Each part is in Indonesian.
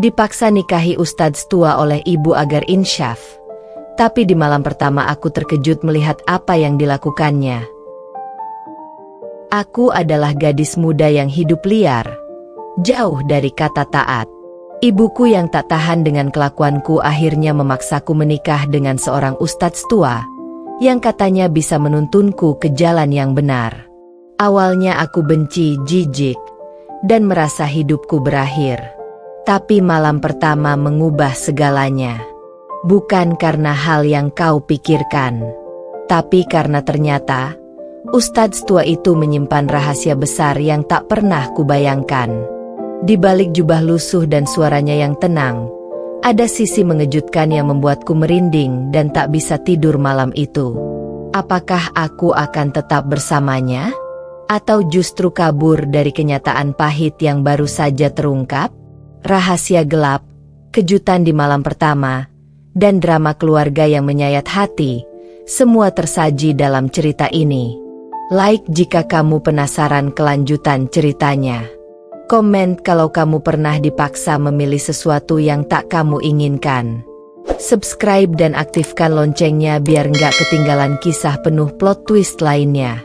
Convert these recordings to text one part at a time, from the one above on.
Dipaksa nikahi ustadz tua oleh ibu agar insyaf. Tapi di malam pertama aku terkejut melihat apa yang dilakukannya. Aku adalah gadis muda yang hidup liar, jauh dari kata taat. Ibuku yang tak tahan dengan kelakuanku akhirnya memaksaku menikah dengan seorang ustadz tua, yang katanya bisa menuntunku ke jalan yang benar. Awalnya aku benci, jijik, dan merasa hidupku berakhir. Tapi malam pertama mengubah segalanya. Bukan karena hal yang kau pikirkan, tapi karena ternyata ustadz tua itu menyimpan rahasia besar yang tak pernah kubayangkan. Di balik jubah lusuh dan suaranya yang tenang, ada sisi mengejutkan yang membuatku merinding dan tak bisa tidur malam itu. Apakah aku akan tetap bersamanya? Atau justru kabur dari kenyataan pahit yang baru saja terungkap? Rahasia gelap, kejutan di malam pertama, dan drama keluarga yang menyayat hati, semua tersaji dalam cerita ini. Like jika kamu penasaran kelanjutan ceritanya. Komen kalau kamu pernah dipaksa memilih sesuatu yang tak kamu inginkan. Subscribe dan aktifkan loncengnya biar nggak ketinggalan kisah penuh plot twist lainnya.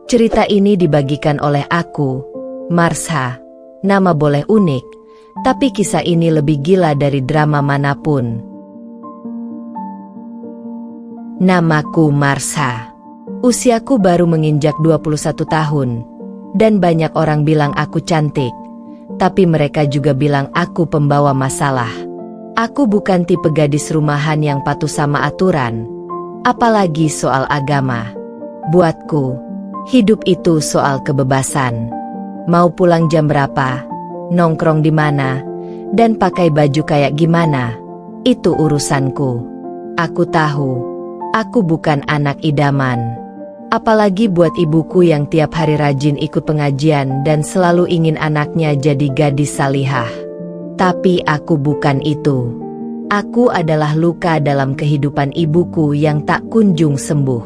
Cerita ini dibagikan oleh aku, Marsha. Nama boleh unik, tapi kisah ini lebih gila dari drama manapun. Namaku Marsha. Usiaku baru menginjak 21 tahun, dan banyak orang bilang aku cantik, tapi mereka juga bilang aku pembawa masalah. Aku bukan tipe gadis rumahan yang patuh sama aturan, apalagi soal agama. Buatku, hidup itu soal kebebasan. Mau pulang jam berapa, nongkrong di mana, dan pakai baju kayak gimana, itu urusanku. Aku tahu aku bukan anak idaman. Apalagi buat ibuku yang tiap hari rajin ikut pengajian dan selalu ingin anaknya jadi gadis salihah. Tapi aku bukan itu. Aku adalah luka dalam kehidupan ibuku yang tak kunjung sembuh.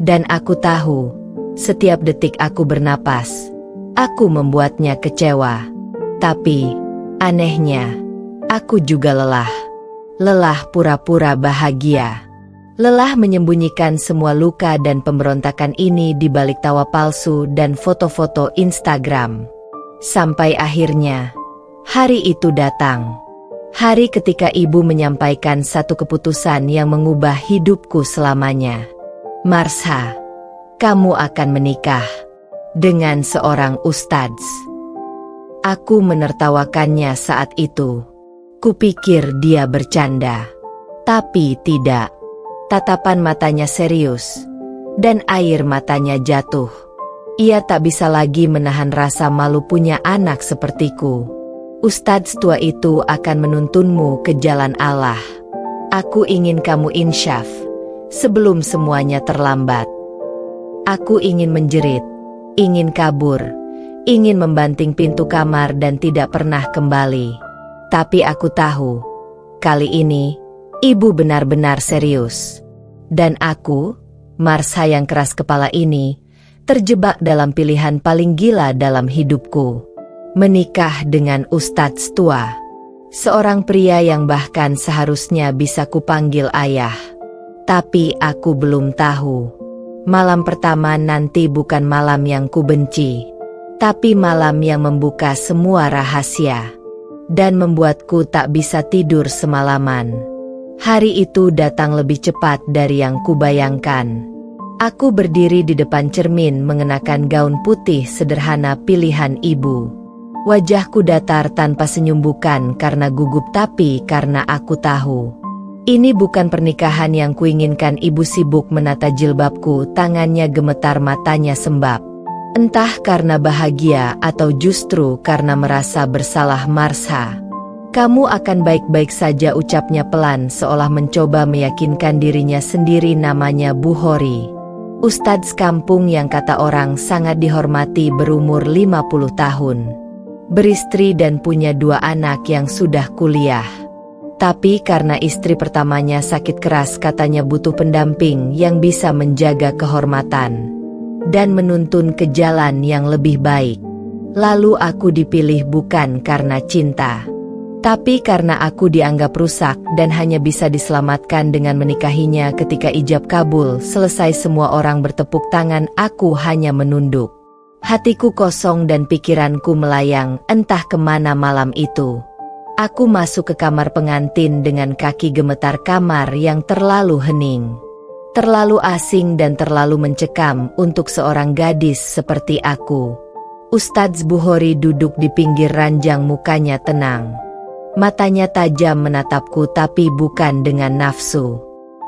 Dan aku tahu, setiap detik aku bernapas, aku membuatnya kecewa. Tapi, anehnya, aku juga lelah. Lelah pura-pura bahagia. Lelah menyembunyikan semua luka dan pemberontakan ini di balik tawa palsu dan foto-foto Instagram. Sampai akhirnya, hari itu datang. Hari ketika ibu menyampaikan satu keputusan yang mengubah hidupku selamanya. Marsha, kamu akan menikah dengan seorang ustadz. Aku menertawakannya saat itu. Kupikir dia bercanda. Tapi tidak. Tatapan matanya serius, dan air matanya jatuh. Ia tak bisa lagi menahan rasa malu punya anak sepertiku. Ustadz tua itu akan menuntunmu ke jalan Allah. Aku ingin kamu insyaf, sebelum semuanya terlambat. Aku ingin menjerit, ingin kabur, ingin membanting pintu kamar dan tidak pernah kembali. Tapi aku tahu, kali ini, ibu benar-benar serius. Dan aku, Marsha yang keras kepala ini, terjebak dalam pilihan paling gila dalam hidupku. Menikah dengan ustadz tua. Seorang pria yang bahkan seharusnya bisa kupanggil ayah. Tapi aku belum tahu. Malam pertama nanti bukan malam yang kubenci, tapi malam yang membuka semua rahasia. Dan membuatku tak bisa tidur semalaman. Hari itu datang lebih cepat dari yang kubayangkan. Aku berdiri di depan cermin mengenakan gaun putih sederhana pilihan ibu. Wajahku datar tanpa senyum bukan karena gugup tapi karena aku tahu. Ini bukan pernikahan yang kuinginkan. Ibu sibuk menata jilbabku, tangannya gemetar, matanya sembab. Entah karena bahagia atau justru karena merasa bersalah. Marsha, kamu akan baik-baik saja, ucapnya pelan seolah mencoba meyakinkan dirinya sendiri. Namanya Bu Hori, ustadz kampung yang kata orang sangat dihormati, berumur 50 tahun. Beristri dan punya 2 anak yang sudah kuliah. Tapi karena istri pertamanya sakit keras, katanya butuh pendamping yang bisa menjaga kehormatan dan menuntun ke jalan yang lebih baik. Lalu aku dipilih bukan karena cinta, Tapi karena aku dianggap rusak dan hanya bisa diselamatkan dengan menikahinya ketika ijab kabul selesai semua orang bertepuk tangan, aku hanya menunduk. Hatiku kosong dan pikiranku melayang entah kemana malam itu. Aku masuk ke kamar pengantin dengan kaki gemetar kamar yang terlalu hening. Terlalu asing dan terlalu mencekam untuk seorang gadis seperti aku. Ustadz Bukhori duduk di pinggir ranjang, mukanya tenang. Matanya tajam menatapku, tapi bukan dengan nafsu,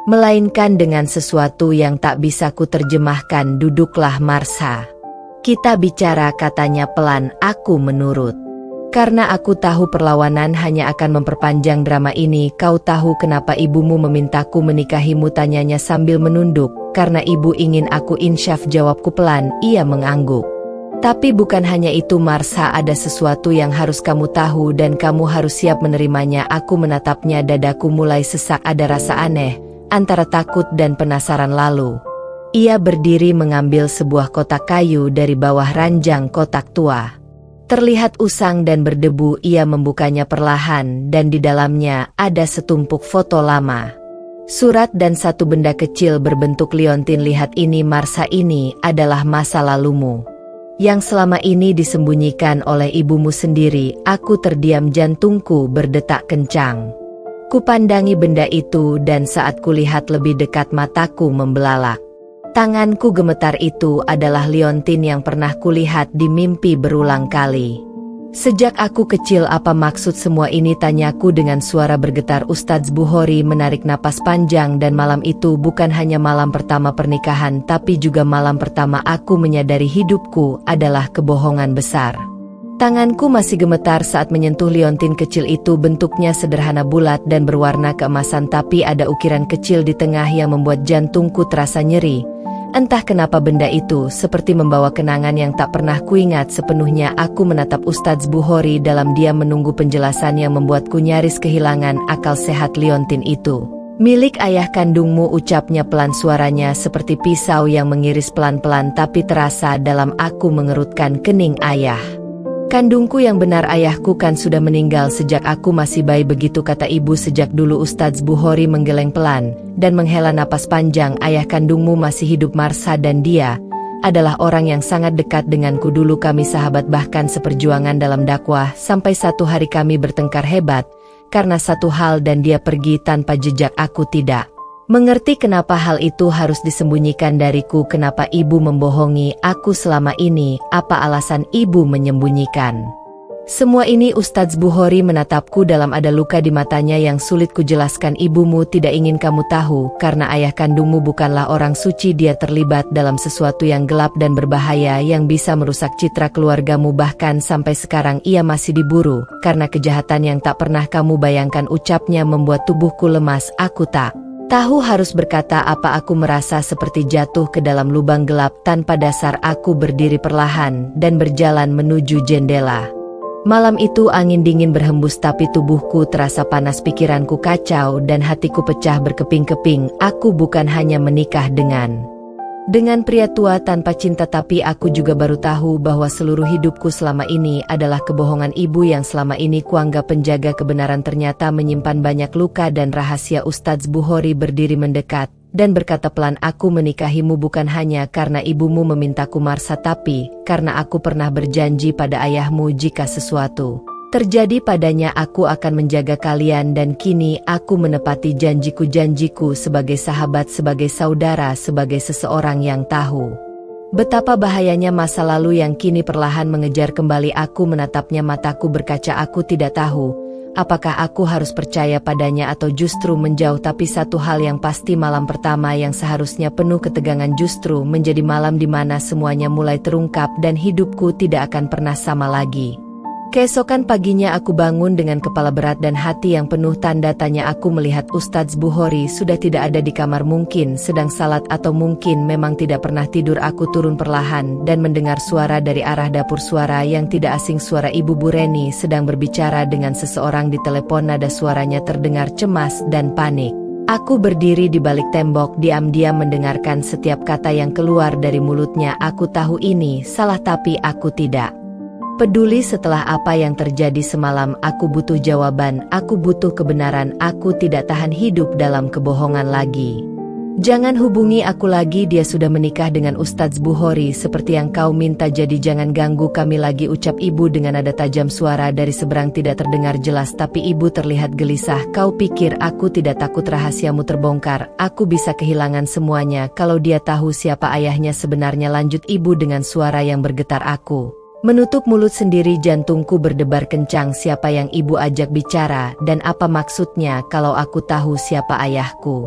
melainkan dengan sesuatu yang tak bisa kuterjemahkan. "Duduklah Marsha. Kita bicara," katanya pelan. Aku menurut. "Karena aku tahu perlawanan hanya akan memperpanjang drama ini." "Kau tahu kenapa ibumu memintaku menikahimu?" tanyanya sambil menunduk. "Karena ibu ingin aku insyaf," jawabku pelan. Ia mengangguk. "Tapi bukan hanya itu Marsha, ada sesuatu yang harus kamu tahu dan kamu harus siap menerimanya." Aku menatapnya, dadaku mulai sesak, ada rasa aneh, antara takut dan penasaran. Lalu ia berdiri mengambil sebuah kotak kayu dari bawah ranjang. Kotak tua, terlihat usang dan berdebu. Ia membukanya perlahan dan di dalamnya ada setumpuk foto lama, surat dan satu benda kecil berbentuk liontin. "Lihat ini Marsha, ini adalah masa lalumu yang selama ini disembunyikan oleh ibumu sendiri." Aku terdiam, jantungku berdetak kencang. Kupandangi benda itu dan saat kulihat lebih dekat mataku membelalak. Tanganku gemetar. Itu adalah liontin yang pernah kulihat di mimpi berulang kali. "Sejak aku kecil." "Apa maksud semua ini?" tanyaku dengan suara bergetar. Ustadz Bukhori menarik napas panjang. "Dan malam itu bukan hanya malam pertama pernikahan, tapi juga malam pertama aku menyadari hidupku adalah kebohongan besar." Tanganku masih gemetar saat menyentuh liontin kecil itu. Bentuknya sederhana, bulat dan berwarna keemasan, tapi ada ukiran kecil di tengah yang membuat jantungku terasa nyeri. Entah kenapa benda itu seperti membawa kenangan yang tak pernah kuingat sepenuhnya. Aku menatap Ustadz Bukhori dalam diam menunggu penjelasan yang membuatku nyaris kehilangan akal sehat. "Liontin itu milik ayah kandungmu," ucapnya pelan, suaranya seperti pisau yang mengiris pelan-pelan tapi terasa dalam. Aku mengerutkan kening. "Ayah kandungku yang benar? Ayahku kan sudah meninggal sejak aku masih bayi." "Begitu," kata ibu. "Sejak dulu." Ustadz Bukhori menggeleng pelan dan menghela napas panjang. "Ayah kandungmu masih hidup Marsha, dan dia adalah orang yang sangat dekat denganku. Dulu kami sahabat, bahkan seperjuangan dalam dakwah, sampai satu hari kami bertengkar hebat karena satu hal dan dia pergi tanpa jejak. Aku tidak mengerti kenapa hal itu harus disembunyikan dariku. Kenapa ibu membohongi aku selama ini? Apa alasan ibu menyembunyikan semua ini?" Ustadz Bukhori menatapku dalam, ada luka di matanya yang sulit kujelaskan. "Ibumu tidak ingin kamu tahu karena ayah kandungmu bukanlah orang suci. Dia terlibat dalam sesuatu yang gelap dan berbahaya yang bisa merusak citra keluargamu. Bahkan sampai sekarang ia masih diburu karena kejahatan yang tak pernah kamu bayangkan." Ucapnya membuat tubuhku lemas. Aku tak tahu harus berkata apa. Aku merasa seperti jatuh ke dalam lubang gelap tanpa dasar. Aku berdiri perlahan dan berjalan menuju jendela. Malam itu angin dingin berhembus, tapi tubuhku terasa panas, pikiranku kacau dan hatiku pecah berkeping-keping. Aku bukan hanya menikah dengan pria tua tanpa cinta, tapi aku juga baru tahu bahwa seluruh hidupku selama ini adalah kebohongan. Ibu yang selama ini kuanggap penjaga kebenaran ternyata menyimpan banyak luka dan rahasia. Ustadz Bukhori berdiri mendekat dan berkata pelan, "Aku menikahimu bukan hanya karena ibumu memintaku Marsha, tapi karena aku pernah berjanji pada ayahmu jika sesuatu terjadi padanya aku akan menjaga kalian, dan kini aku menepati janjiku sebagai sahabat, sebagai saudara, sebagai seseorang yang tahu betapa bahayanya masa lalu yang kini perlahan mengejar kembali." Aku menatapnya, mataku berkaca. Aku tidak tahu apakah aku harus percaya padanya atau justru menjauh, tapi satu hal yang pasti, malam pertama yang seharusnya penuh ketegangan justru menjadi malam di mana semuanya mulai terungkap dan hidupku tidak akan pernah sama lagi. Keesokan paginya aku bangun dengan kepala berat dan hati yang penuh tanda tanya. Aku melihat Ustadz Bukhori sudah tidak ada di kamar, mungkin sedang salat atau mungkin memang tidak pernah tidur. Aku turun perlahan dan mendengar suara dari arah dapur, suara yang tidak asing, suara Ibu Bureni sedang berbicara dengan seseorang di telepon. Nada suaranya terdengar cemas dan panik. Aku berdiri di balik tembok, diam-diam mendengarkan setiap kata yang keluar dari mulutnya. Aku tahu ini salah, tapi aku tidak Peduli setelah apa yang terjadi semalam, aku butuh jawaban, aku butuh kebenaran, aku tidak tahan hidup dalam kebohongan lagi. Jangan hubungi aku lagi, dia sudah menikah dengan Ustadz Bukhori seperti yang kau minta, jadi jangan ganggu kami lagi, ucap ibu dengan nada tajam. Suara dari seberang tidak terdengar jelas tapi ibu terlihat gelisah. Kau pikir aku tidak takut rahasiamu terbongkar? Aku bisa kehilangan semuanya kalau dia tahu siapa ayahnya sebenarnya, lanjut ibu dengan suara yang bergetar. Aku menutup mulut sendiri, jantungku berdebar kencang. Siapa yang ibu ajak bicara dan apa maksudnya kalau aku tahu siapa ayahku?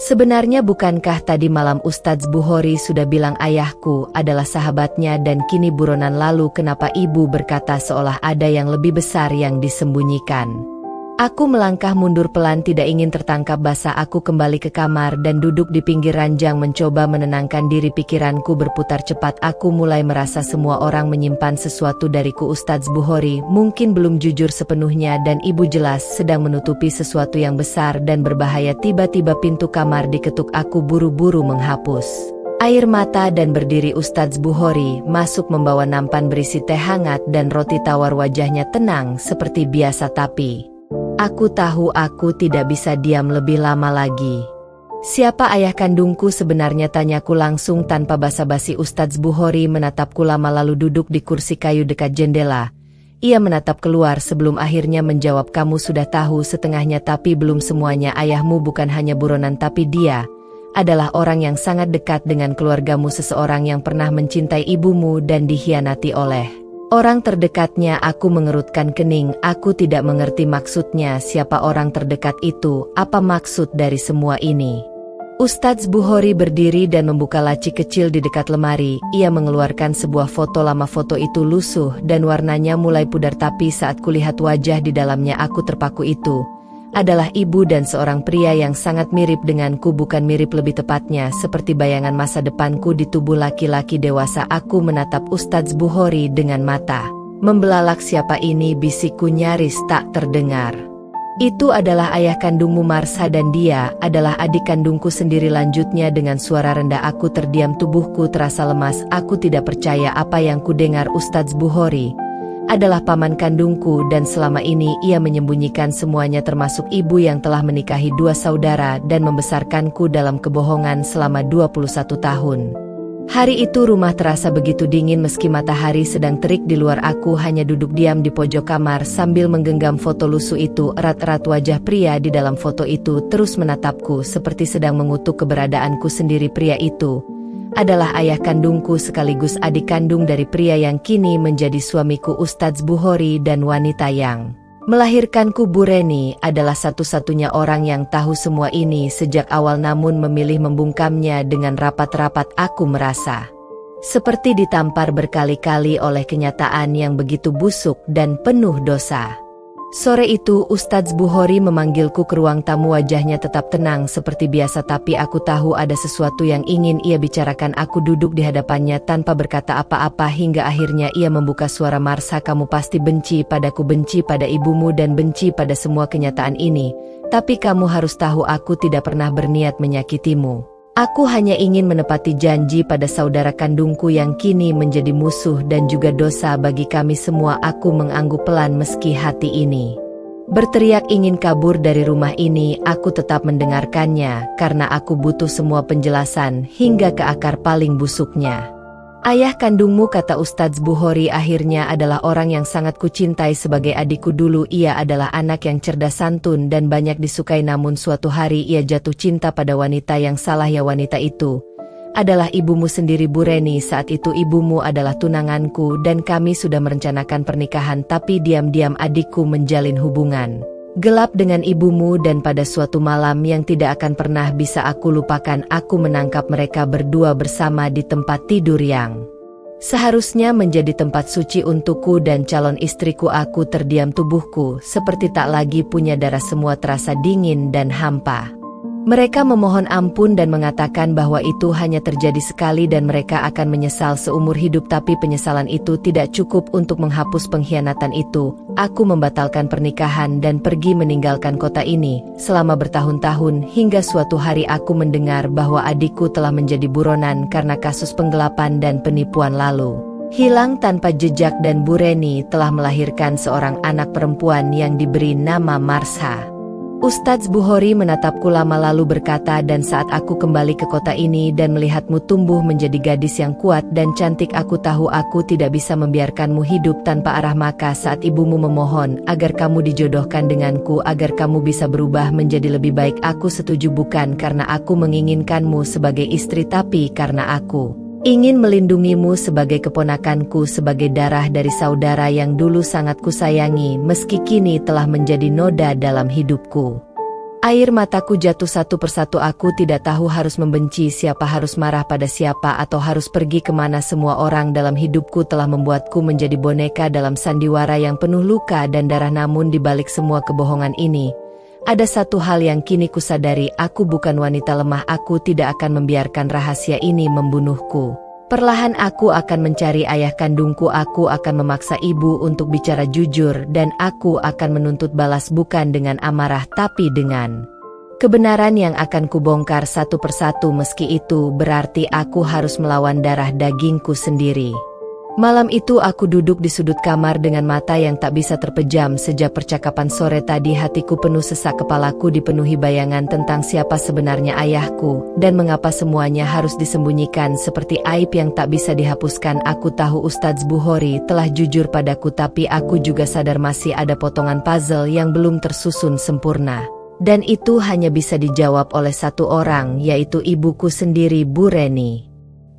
Sebenarnya bukankah tadi malam Ustadz Bukhori sudah bilang ayahku adalah sahabatnya dan kini buronan, lalu kenapa ibu berkata seolah ada yang lebih besar yang disembunyikan? Aku melangkah mundur pelan, tidak ingin tertangkap basah. Aku kembali ke kamar dan duduk di pinggir ranjang mencoba menenangkan diri. Pikiranku berputar cepat. Aku mulai merasa semua orang menyimpan sesuatu dariku. Ustadz Bukhori mungkin belum jujur sepenuhnya dan ibu jelas sedang menutupi sesuatu yang besar dan berbahaya. Tiba-tiba pintu kamar diketuk. Aku buru-buru menghapus air mata dan berdiri. Ustadz Bukhori masuk membawa nampan berisi teh hangat dan roti tawar. Wajahnya tenang seperti biasa, tapi aku tahu aku tidak bisa diam lebih lama lagi. Siapa ayah kandungku sebenarnya? Tanyaku langsung tanpa basa-basi. Ustadz Bukhori menatapku lama lalu duduk di kursi kayu dekat jendela. Ia menatap keluar sebelum akhirnya menjawab, kamu sudah tahu setengahnya tapi belum semuanya. Ayahmu bukan hanya buronan tapi dia adalah orang yang sangat dekat dengan keluargamu, seseorang yang pernah mencintai ibumu dan dikhianati oleh orang terdekatnya. Aku mengerutkan kening. Aku tidak mengerti maksudnya. Siapa orang terdekat itu? Apa maksud dari semua ini? Ustadz Bukhori berdiri dan membuka laci kecil di dekat lemari. Ia mengeluarkan sebuah foto lama. Foto itu lusuh dan warnanya mulai pudar, tapi saat kulihat wajah di dalamnya aku terpaku. Itu adalah ibu dan seorang pria yang sangat mirip denganku, bukan mirip, lebih tepatnya seperti bayangan masa depanku di tubuh laki-laki dewasa. Aku menatap Ustadz Bukhori dengan mata membelalak. Siapa ini? Bisikku nyaris tak terdengar. Itu adalah ayah kandungmu Marsha dan dia adalah adik kandungku sendiri, lanjutnya dengan suara rendah. Aku terdiam, tubuhku terasa lemas. Aku tidak percaya apa yang kudengar. Ustadz Bukhori adalah paman kandungku dan selama ini ia menyembunyikan semuanya, termasuk ibu yang telah menikahi dua saudara dan membesarkanku dalam kebohongan selama 21 tahun. Hari itu rumah terasa begitu dingin meski matahari sedang terik di luar. Aku hanya duduk diam di pojok kamar sambil menggenggam foto lusuh itu erat-erat. Wajah pria di dalam foto itu terus menatapku seperti sedang mengutuk keberadaanku sendiri. Pria itu adalah ayah kandungku sekaligus adik kandung dari pria yang kini menjadi suamiku Ustadz Bukhori, dan wanita yang melahirkanku Bu Reni adalah satu-satunya orang yang tahu semua ini sejak awal, namun memilih membungkamnya dengan rapat-rapat. Aku merasa seperti ditampar berkali-kali oleh kenyataan yang begitu busuk dan penuh dosa. Sore itu Ustadz Bukhori memanggilku ke ruang tamu. Wajahnya tetap tenang seperti biasa, tapi aku tahu ada sesuatu yang ingin ia bicarakan. Aku duduk di hadapannya tanpa berkata apa-apa hingga akhirnya ia membuka suara. Marsha, kamu pasti benci padaku, benci pada ibumu dan benci pada semua kenyataan ini. Tapi kamu harus tahu aku tidak pernah berniat menyakitimu. Aku hanya ingin menepati janji pada saudara kandungku yang kini menjadi musuh dan juga dosa bagi kami semua. Aku mengangguk pelan meski hati ini berteriak ingin kabur dari rumah ini. Aku tetap mendengarkannya karena aku butuh semua penjelasan hingga ke akar paling busuknya. Ayah kandungmu, kata Ustadz Bukhori akhirnya, adalah orang yang sangat kucintai sebagai adikku dulu. Ia adalah anak yang cerdas, santun dan banyak disukai, namun suatu hari ia jatuh cinta pada wanita yang salah. Ya, wanita itu adalah ibumu sendiri Bu Reni. Saat itu ibumu adalah tunanganku dan kami sudah merencanakan pernikahan, tapi diam-diam adikku menjalin hubungan gelap dengan ibumu, dan pada suatu malam yang tidak akan pernah bisa aku lupakan, aku menangkap mereka berdua bersama di tempat tidur yang seharusnya menjadi tempat suci untukku dan calon istriku. Aku terdiam, tubuhku seperti tak lagi punya darah, semua terasa dingin dan hampa. Mereka memohon ampun dan mengatakan bahwa itu hanya terjadi sekali dan mereka akan menyesal seumur hidup, tapi penyesalan itu tidak cukup untuk menghapus pengkhianatan itu. Aku membatalkan pernikahan dan pergi meninggalkan kota ini selama bertahun-tahun, hingga suatu hari aku mendengar bahwa adikku telah menjadi buronan karena kasus penggelapan dan penipuan. Lalu hilang tanpa jejak dan Bu Reni telah melahirkan seorang anak perempuan yang diberi nama Marsha. Ustadz Bukhori menatapku lama lalu berkata, dan saat aku kembali ke kota ini dan melihatmu tumbuh menjadi gadis yang kuat dan cantik, aku tahu aku tidak bisa membiarkanmu hidup tanpa arah. Maka saat ibumu memohon agar kamu dijodohkan denganku agar kamu bisa berubah menjadi lebih baik, aku setuju, bukan karena aku menginginkanmu sebagai istri, tapi karena aku ingin melindungimu sebagai keponakanku, sebagai darah dari saudara yang dulu sangat kusayangi, meski kini telah menjadi noda dalam hidupku. Air mataku jatuh satu persatu. Aku tidak tahu harus membenci siapa, harus marah pada siapa, atau harus pergi kemana. Semua orang dalam hidupku telah membuatku menjadi boneka dalam sandiwara yang penuh luka dan darah. Namun di balik semua kebohongan ini, ada satu hal yang kini kusadari, aku bukan wanita lemah. Aku tidak akan membiarkan rahasia ini membunuhku. Perlahan aku akan mencari ayah kandungku, aku akan memaksa ibu untuk bicara jujur, dan aku akan menuntut balas bukan dengan amarah tapi dengan kebenaran yang akan kubongkar satu persatu, meski itu berarti aku harus melawan darah dagingku sendiri. Malam itu aku duduk di sudut kamar dengan mata yang tak bisa terpejam. Sejak percakapan sore tadi hatiku penuh sesak, kepalaku dipenuhi bayangan tentang siapa sebenarnya ayahku, dan mengapa semuanya harus disembunyikan seperti aib yang tak bisa dihapuskan. Aku tahu Ustadz Bukhori telah jujur padaku, tapi aku juga sadar masih ada potongan puzzle yang belum tersusun sempurna. Dan itu hanya bisa dijawab oleh satu orang, yaitu ibuku sendiri, Bu Reni.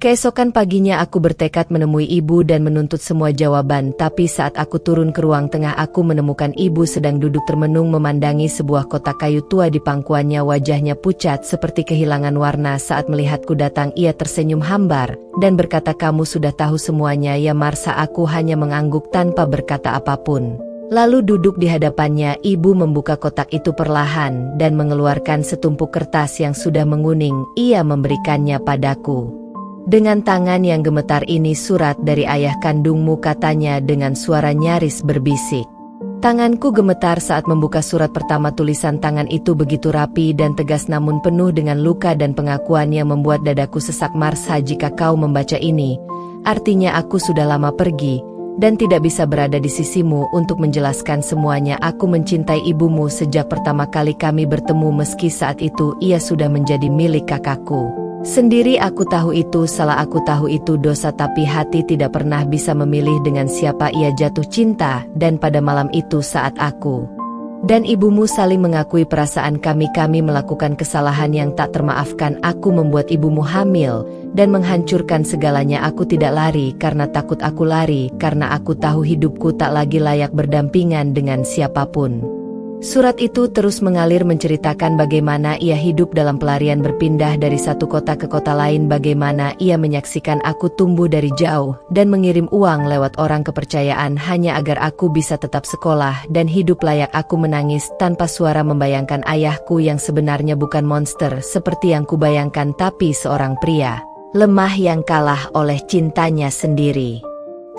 Keesokan paginya aku bertekad menemui ibu dan menuntut semua jawaban, tapi saat aku turun ke ruang tengah aku menemukan ibu sedang duduk termenung memandangi sebuah kotak kayu tua di pangkuannya. Wajahnya pucat seperti kehilangan warna. Saat melihatku datang ia tersenyum hambar dan berkata, kamu sudah tahu semuanya ya Marsha? Aku hanya mengangguk tanpa berkata apapun. Lalu duduk di hadapannya, ibu membuka kotak itu perlahan dan mengeluarkan setumpuk kertas yang sudah menguning. Ia memberikannya padaku. Dengan tangan yang gemetar, ini surat dari ayah kandungmu, katanya dengan suara nyaris berbisik. Tanganku gemetar saat membuka surat pertama. Tulisan tangan itu begitu rapi dan tegas, namun penuh dengan luka dan pengakuan yang membuat dadaku sesak. Marsha, jika kau membaca ini, artinya aku sudah lama pergi dan tidak bisa berada di sisimu untuk menjelaskan semuanya. Aku mencintai ibumu sejak pertama kali kami bertemu, meski saat itu ia sudah menjadi milik kakakku sendiri. Aku tahu itu salah, aku tahu itu dosa, tapi hati tidak pernah bisa memilih dengan siapa ia jatuh cinta. Dan pada malam itu saat aku dan ibumu saling mengakui perasaan kami melakukan kesalahan yang tak termaafkan. Aku membuat ibumu hamil dan menghancurkan segalanya. Aku tidak lari karena takut, aku lari karena aku tahu hidupku tak lagi layak berdampingan dengan siapapun. Surat itu terus mengalir menceritakan bagaimana ia hidup dalam pelarian, berpindah dari satu kota ke kota lain, bagaimana ia menyaksikan aku tumbuh dari jauh dan mengirim uang lewat orang kepercayaan hanya agar aku bisa tetap sekolah dan hidup layak. Aku menangis tanpa suara membayangkan ayahku yang sebenarnya bukan monster seperti yang kubayangkan, tapi seorang pria lemah yang kalah oleh cintanya sendiri.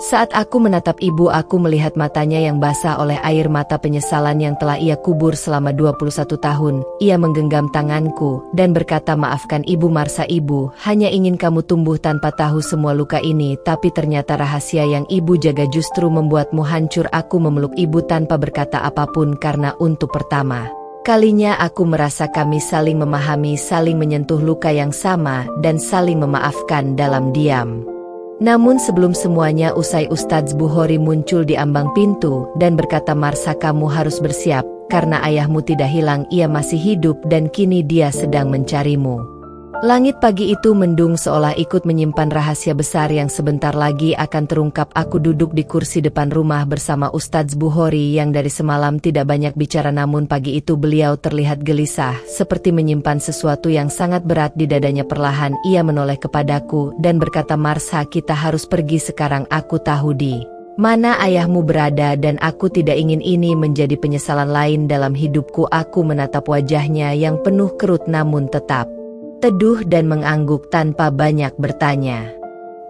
Saat aku menatap ibu, aku melihat matanya yang basah oleh air mata penyesalan yang telah ia kubur selama 21 tahun. Ia menggenggam tanganku dan berkata, maafkan ibu Marsha, ibu hanya ingin kamu tumbuh tanpa tahu semua luka ini, tapi ternyata rahasia yang ibu jaga justru membuatmu hancur. Aku memeluk ibu tanpa berkata apapun karena untuk pertama kalinya aku merasa kami saling memahami, saling menyentuh luka yang sama, dan saling memaafkan dalam diam. Namun sebelum semuanya usai, Ustadz Bukhori muncul di ambang pintu dan berkata, Marsha, kamu harus bersiap, karena ayahmu tidak hilang, ia masih hidup dan kini dia sedang mencarimu. Langit pagi itu mendung seolah ikut menyimpan rahasia besar yang sebentar lagi akan terungkap. Aku duduk di kursi depan rumah bersama Ustadz Bukhori yang dari semalam tidak banyak bicara, namun pagi itu beliau terlihat gelisah, seperti menyimpan sesuatu yang sangat berat di dadanya. Perlahan ia menoleh kepadaku dan berkata, Marsha, kita harus pergi sekarang. Aku tahu di mana ayahmu berada dan aku tidak ingin ini menjadi penyesalan lain dalam hidupku. Aku menatap wajahnya yang penuh kerut namun tetap teduh dan mengangguk tanpa banyak bertanya.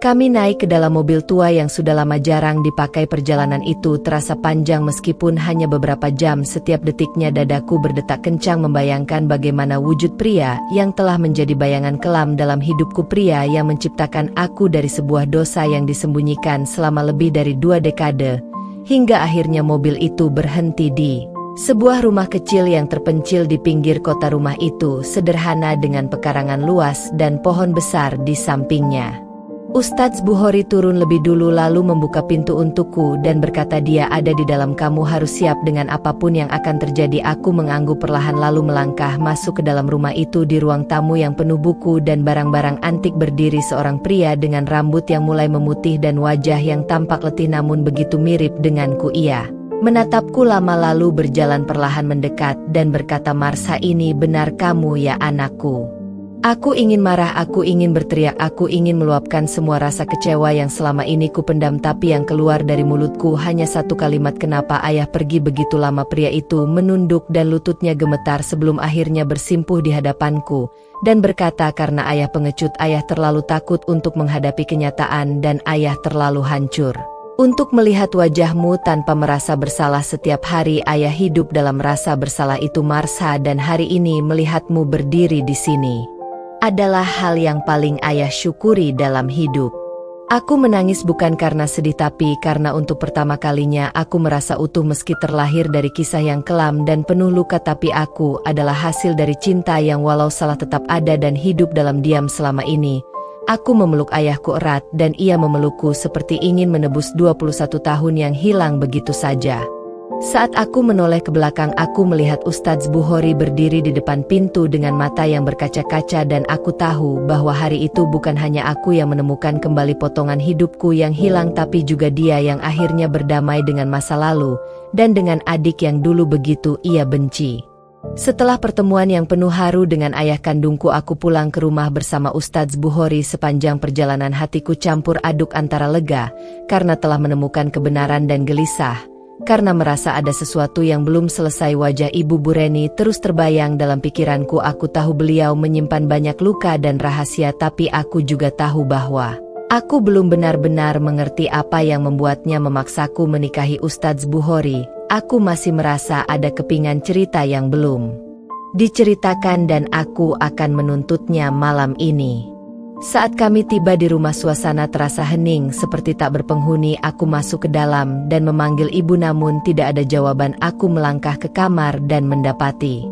Kami naik ke dalam mobil tua yang sudah lama jarang dipakai. Perjalanan itu terasa panjang meskipun hanya beberapa jam. Setiap detiknya dadaku berdetak kencang membayangkan bagaimana wujud pria yang telah menjadi bayangan kelam dalam hidupku. Pria yang menciptakan aku dari sebuah dosa yang disembunyikan selama lebih dari 2 dekade. Hingga akhirnya mobil itu berhenti di sebuah rumah kecil yang terpencil di pinggir kota. Rumah itu sederhana dengan pekarangan luas dan pohon besar di sampingnya. Ustadz Bukhori turun lebih dulu lalu membuka pintu untukku dan berkata, "Dia ada di dalam, kamu harus siap dengan apapun yang akan terjadi." Aku mengangguk perlahan lalu melangkah masuk ke dalam rumah itu. Di ruang tamu yang penuh buku dan barang-barang antik berdiri seorang pria dengan rambut yang mulai memutih dan wajah yang tampak letih namun begitu mirip denganku. Ia menatapku lama lalu berjalan perlahan mendekat dan berkata, "Marsha, ini benar kamu ya anakku?" Aku ingin marah, aku ingin berteriak, aku ingin meluapkan semua rasa kecewa yang selama ini ku pendam, tapi yang keluar dari mulutku hanya satu kalimat, "Kenapa ayah pergi begitu lama?" Pria itu menunduk dan lututnya gemetar sebelum akhirnya bersimpuh di hadapanku dan berkata, "Karena ayah pengecut, ayah terlalu takut untuk menghadapi kenyataan dan ayah terlalu hancur untuk melihat wajahmu tanpa merasa bersalah. Setiap hari ayah hidup dalam rasa bersalah itu, Marsha, dan hari ini melihatmu berdiri di sini adalah hal yang paling ayah syukuri dalam hidup." Aku menangis bukan karena sedih tapi karena untuk pertama kalinya aku merasa utuh meski terlahir dari kisah yang kelam dan penuh luka, tapi aku adalah hasil dari cinta yang walau salah tetap ada dan hidup dalam diam selama ini. Aku memeluk ayahku erat dan ia memelukku seperti ingin menebus 21 tahun yang hilang begitu saja. Saat aku menoleh ke belakang, aku melihat Ustadz Bukhori berdiri di depan pintu dengan mata yang berkaca-kaca dan aku tahu bahwa hari itu bukan hanya aku yang menemukan kembali potongan hidupku yang hilang, tapi juga dia yang akhirnya berdamai dengan masa lalu dan dengan adik yang dulu begitu ia benci. Setelah pertemuan yang penuh haru dengan ayah kandungku, aku pulang ke rumah bersama Ustadz Bukhori. Sepanjang perjalanan hatiku campur aduk antara lega karena telah menemukan kebenaran dan gelisah karena merasa ada sesuatu yang belum selesai. Wajah Ibu Bureni terus terbayang dalam pikiranku. Aku tahu beliau menyimpan banyak luka dan rahasia, tapi aku juga tahu bahwa aku belum benar-benar mengerti apa yang membuatnya memaksaku menikahi Ustadz Bukhori. Aku masih merasa ada kepingan cerita yang belum diceritakan dan aku akan menuntutnya malam ini. Saat kami tiba di rumah, suasana terasa hening seperti tak berpenghuni. Aku masuk ke dalam dan memanggil ibu namun tidak ada jawaban. Aku melangkah ke kamar dan mendapati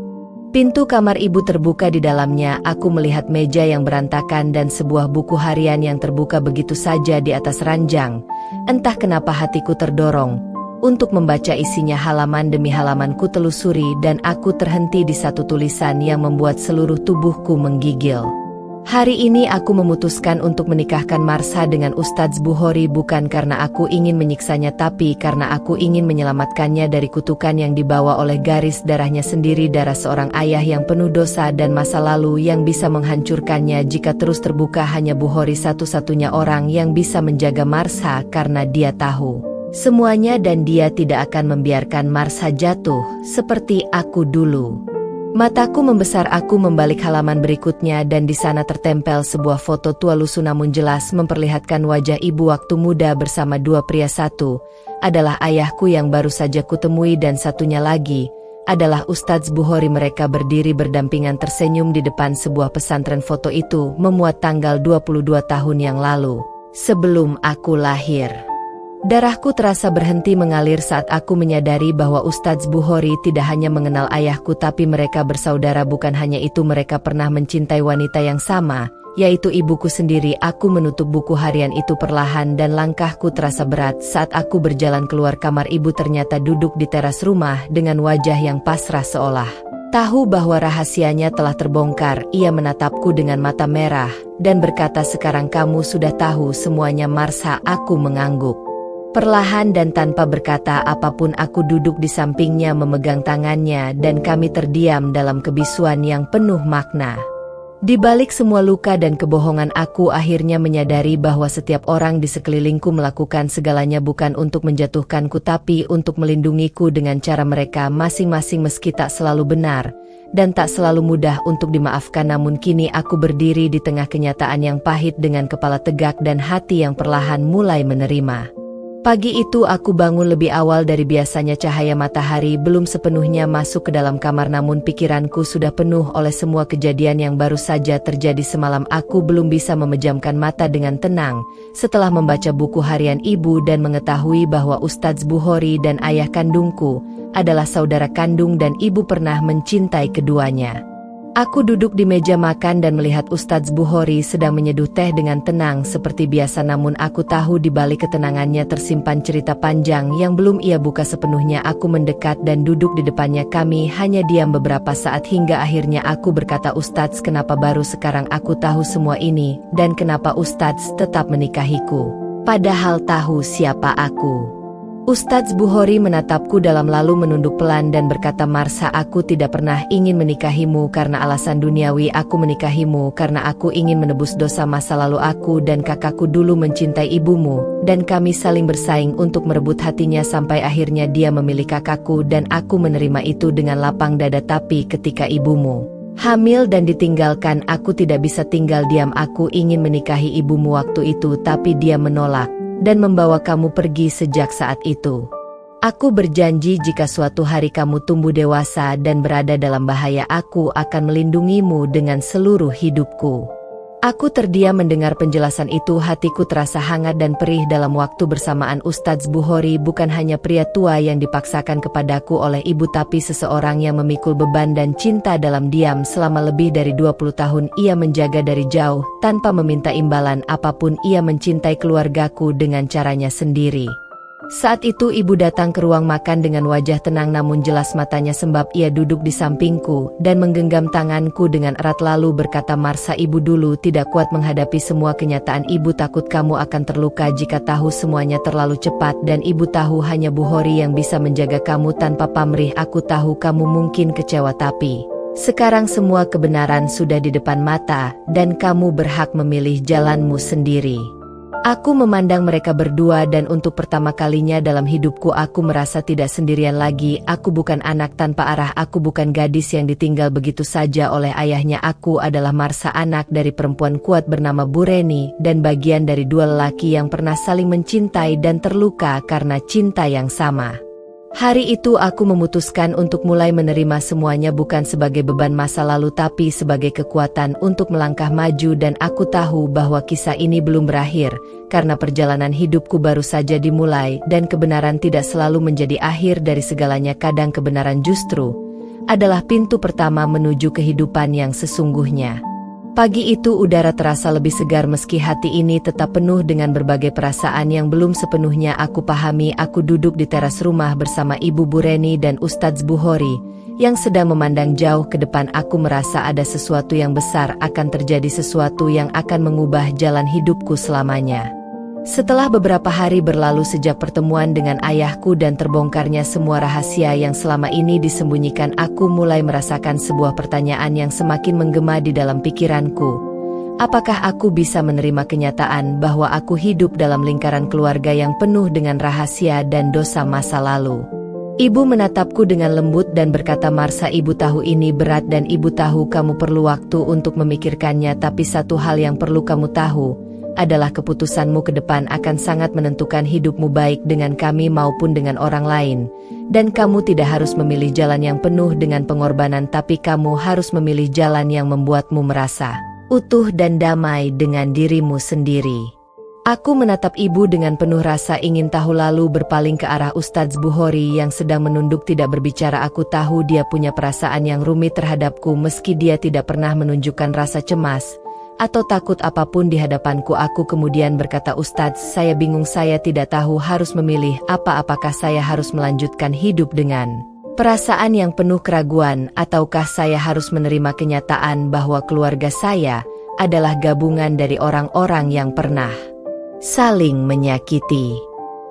pintu kamar ibu terbuka. Di dalamnya aku melihat meja yang berantakan dan sebuah buku harian yang terbuka begitu saja di atas ranjang. Entah kenapa hatiku terdorong untuk membaca isinya. Halaman demi halaman ku telusuri dan aku terhenti di satu tulisan yang membuat seluruh tubuhku menggigil. Hari ini aku memutuskan untuk menikahkan Marsha dengan Ustadz Bukhori bukan karena aku ingin menyiksanya, tapi karena aku ingin menyelamatkannya dari kutukan yang dibawa oleh garis darahnya sendiri, darah seorang ayah yang penuh dosa dan masa lalu yang bisa menghancurkannya jika terus terbuka. Hanya Bukhori satu-satunya orang yang bisa menjaga Marsha karena dia tahu semuanya dan dia tidak akan membiarkan Marsha jatuh seperti aku dulu. Mataku membesar, aku membalik halaman berikutnya dan di sana tertempel sebuah foto tua lusuh namun jelas memperlihatkan wajah ibu waktu muda bersama dua pria. Satu adalah ayahku yang baru saja kutemui dan satunya lagi adalah Ustadz Bukhori. Mereka berdiri berdampingan tersenyum di depan sebuah pesantren. Foto itu memuat tanggal 22 tahun yang lalu, sebelum aku lahir. Darahku terasa berhenti mengalir saat aku menyadari bahwa Ustadz Bukhori tidak hanya mengenal ayahku tapi mereka bersaudara. Bukan hanya itu, mereka pernah mencintai wanita yang sama, yaitu ibuku sendiri. Aku menutup buku harian itu perlahan dan langkahku terasa berat saat aku berjalan keluar kamar. Ibu ternyata duduk di teras rumah dengan wajah yang pasrah seolah tahu bahwa rahasianya telah terbongkar. Ia menatapku dengan mata merah dan berkata, "Sekarang kamu sudah tahu semuanya, Marsha." Aku mengangguk perlahan dan tanpa berkata apapun aku duduk di sampingnya memegang tangannya dan kami terdiam dalam kebisuan yang penuh makna. Di balik semua luka dan kebohongan, aku akhirnya menyadari bahwa setiap orang di sekelilingku melakukan segalanya bukan untuk menjatuhkanku tapi untuk melindungiku dengan cara mereka masing-masing, meski tak selalu benar dan tak selalu mudah untuk dimaafkan. Namun kini aku berdiri di tengah kenyataan yang pahit dengan kepala tegak dan hati yang perlahan mulai menerima. Pagi itu aku bangun lebih awal dari biasanya. Cahaya matahari belum sepenuhnya masuk ke dalam kamar, namun pikiranku sudah penuh oleh semua kejadian yang baru saja terjadi semalam. Aku belum bisa memejamkan mata dengan tenang setelah membaca buku harian ibu dan mengetahui bahwa Ustadz Bukhori dan ayah kandungku adalah saudara kandung dan ibu pernah mencintai keduanya. Aku duduk di meja makan dan melihat Ustadz Bukhori sedang menyeduh teh dengan tenang seperti biasa, namun aku tahu di balik ketenangannya tersimpan cerita panjang yang belum ia buka sepenuhnya. Aku mendekat dan duduk di depannya. Kami hanya diam beberapa saat hingga akhirnya aku berkata, "Ustadz, kenapa baru sekarang aku tahu semua ini? Dan kenapa Ustadz tetap menikahiku, padahal tahu siapa aku?" Ustadz Bukhori menatapku dalam lalu menunduk pelan dan berkata, "Marsa, aku tidak pernah ingin menikahimu karena alasan duniawi. Aku menikahimu karena aku ingin menebus dosa masa lalu. Aku dan kakakku dulu mencintai ibumu, dan kami saling bersaing untuk merebut hatinya sampai akhirnya dia memilih kakakku dan aku menerima itu dengan lapang dada. Tapi ketika ibumu hamil dan ditinggalkan, aku tidak bisa tinggal diam. Aku ingin menikahi ibumu waktu itu, tapi dia menolak dan membawa kamu pergi. Sejak saat itu, aku berjanji jika suatu hari kamu tumbuh dewasa dan berada dalam bahaya, aku akan melindungimu dengan seluruh hidupku." Aku terdiam mendengar penjelasan itu. Hatiku terasa hangat dan perih dalam waktu bersamaan. Ustadz Bukhori bukan hanya pria tua yang dipaksakan kepadaku oleh ibu, tapi seseorang yang memikul beban dan cinta dalam diam selama lebih dari 20 tahun. Ia menjaga dari jauh tanpa meminta imbalan apapun. Ia mencintai keluargaku dengan caranya sendiri. Saat itu ibu datang ke ruang makan dengan wajah tenang namun jelas matanya sembab. Ia duduk di sampingku dan menggenggam tanganku dengan erat lalu berkata, "Marsa, ibu dulu tidak kuat menghadapi semua kenyataan. Ibu takut kamu akan terluka jika tahu semuanya terlalu cepat, dan ibu tahu hanya Bukhori yang bisa menjaga kamu tanpa pamrih. Aku tahu kamu mungkin kecewa, tapi sekarang semua kebenaran sudah di depan mata dan kamu berhak memilih jalanmu sendiri." Aku memandang mereka berdua dan untuk pertama kalinya dalam hidupku aku merasa tidak sendirian lagi. Aku bukan anak tanpa arah, aku bukan gadis yang ditinggal begitu saja oleh ayahnya. Aku adalah Marsa, anak dari perempuan kuat bernama Bureni dan bagian dari dua lelaki yang pernah saling mencintai dan terluka karena cinta yang sama. Hari itu aku memutuskan untuk mulai menerima semuanya bukan sebagai beban masa lalu tapi sebagai kekuatan untuk melangkah maju. Dan aku tahu bahwa kisah ini belum berakhir, karena perjalanan hidupku baru saja dimulai dan kebenaran tidak selalu menjadi akhir dari segalanya. Kadang kebenaran justru adalah pintu pertama menuju kehidupan yang sesungguhnya. Pagi itu udara terasa lebih segar meski hati ini tetap penuh dengan berbagai perasaan yang belum sepenuhnya aku pahami. Aku duduk di teras rumah bersama Ibu Bureni dan Ustadz Bukhori yang sedang memandang jauh ke depan. Aku merasa ada sesuatu yang besar akan terjadi, sesuatu yang akan mengubah jalan hidupku selamanya. Setelah beberapa hari berlalu sejak pertemuan dengan ayahku dan terbongkarnya semua rahasia yang selama ini disembunyikan, aku mulai merasakan sebuah pertanyaan yang semakin menggema di dalam pikiranku. Apakah aku bisa menerima kenyataan bahwa aku hidup dalam lingkaran keluarga yang penuh dengan rahasia dan dosa masa lalu? Ibu menatapku dengan lembut dan berkata, "Marsa, ibu tahu ini berat dan ibu tahu kamu perlu waktu untuk memikirkannya, tapi satu hal yang perlu kamu tahu adalah keputusanmu ke depan akan sangat menentukan hidupmu, baik dengan kami maupun dengan orang lain. Dan kamu tidak harus memilih jalan yang penuh dengan pengorbanan, tapi kamu harus memilih jalan yang membuatmu merasa utuh dan damai dengan dirimu sendiri." Aku menatap ibu dengan penuh rasa ingin tahu lalu berpaling ke arah Ustadz Bukhori yang sedang menunduk tidak berbicara. Aku tahu dia punya perasaan yang rumit terhadapku meski dia tidak pernah menunjukkan rasa cemas atau takut apapun di hadapanku. Aku kemudian berkata, "Ustadz, saya bingung, saya tidak tahu harus memilih apakah saya harus melanjutkan hidup dengan perasaan yang penuh keraguan, ataukah saya harus menerima kenyataan bahwa keluarga saya adalah gabungan dari orang-orang yang pernah saling menyakiti."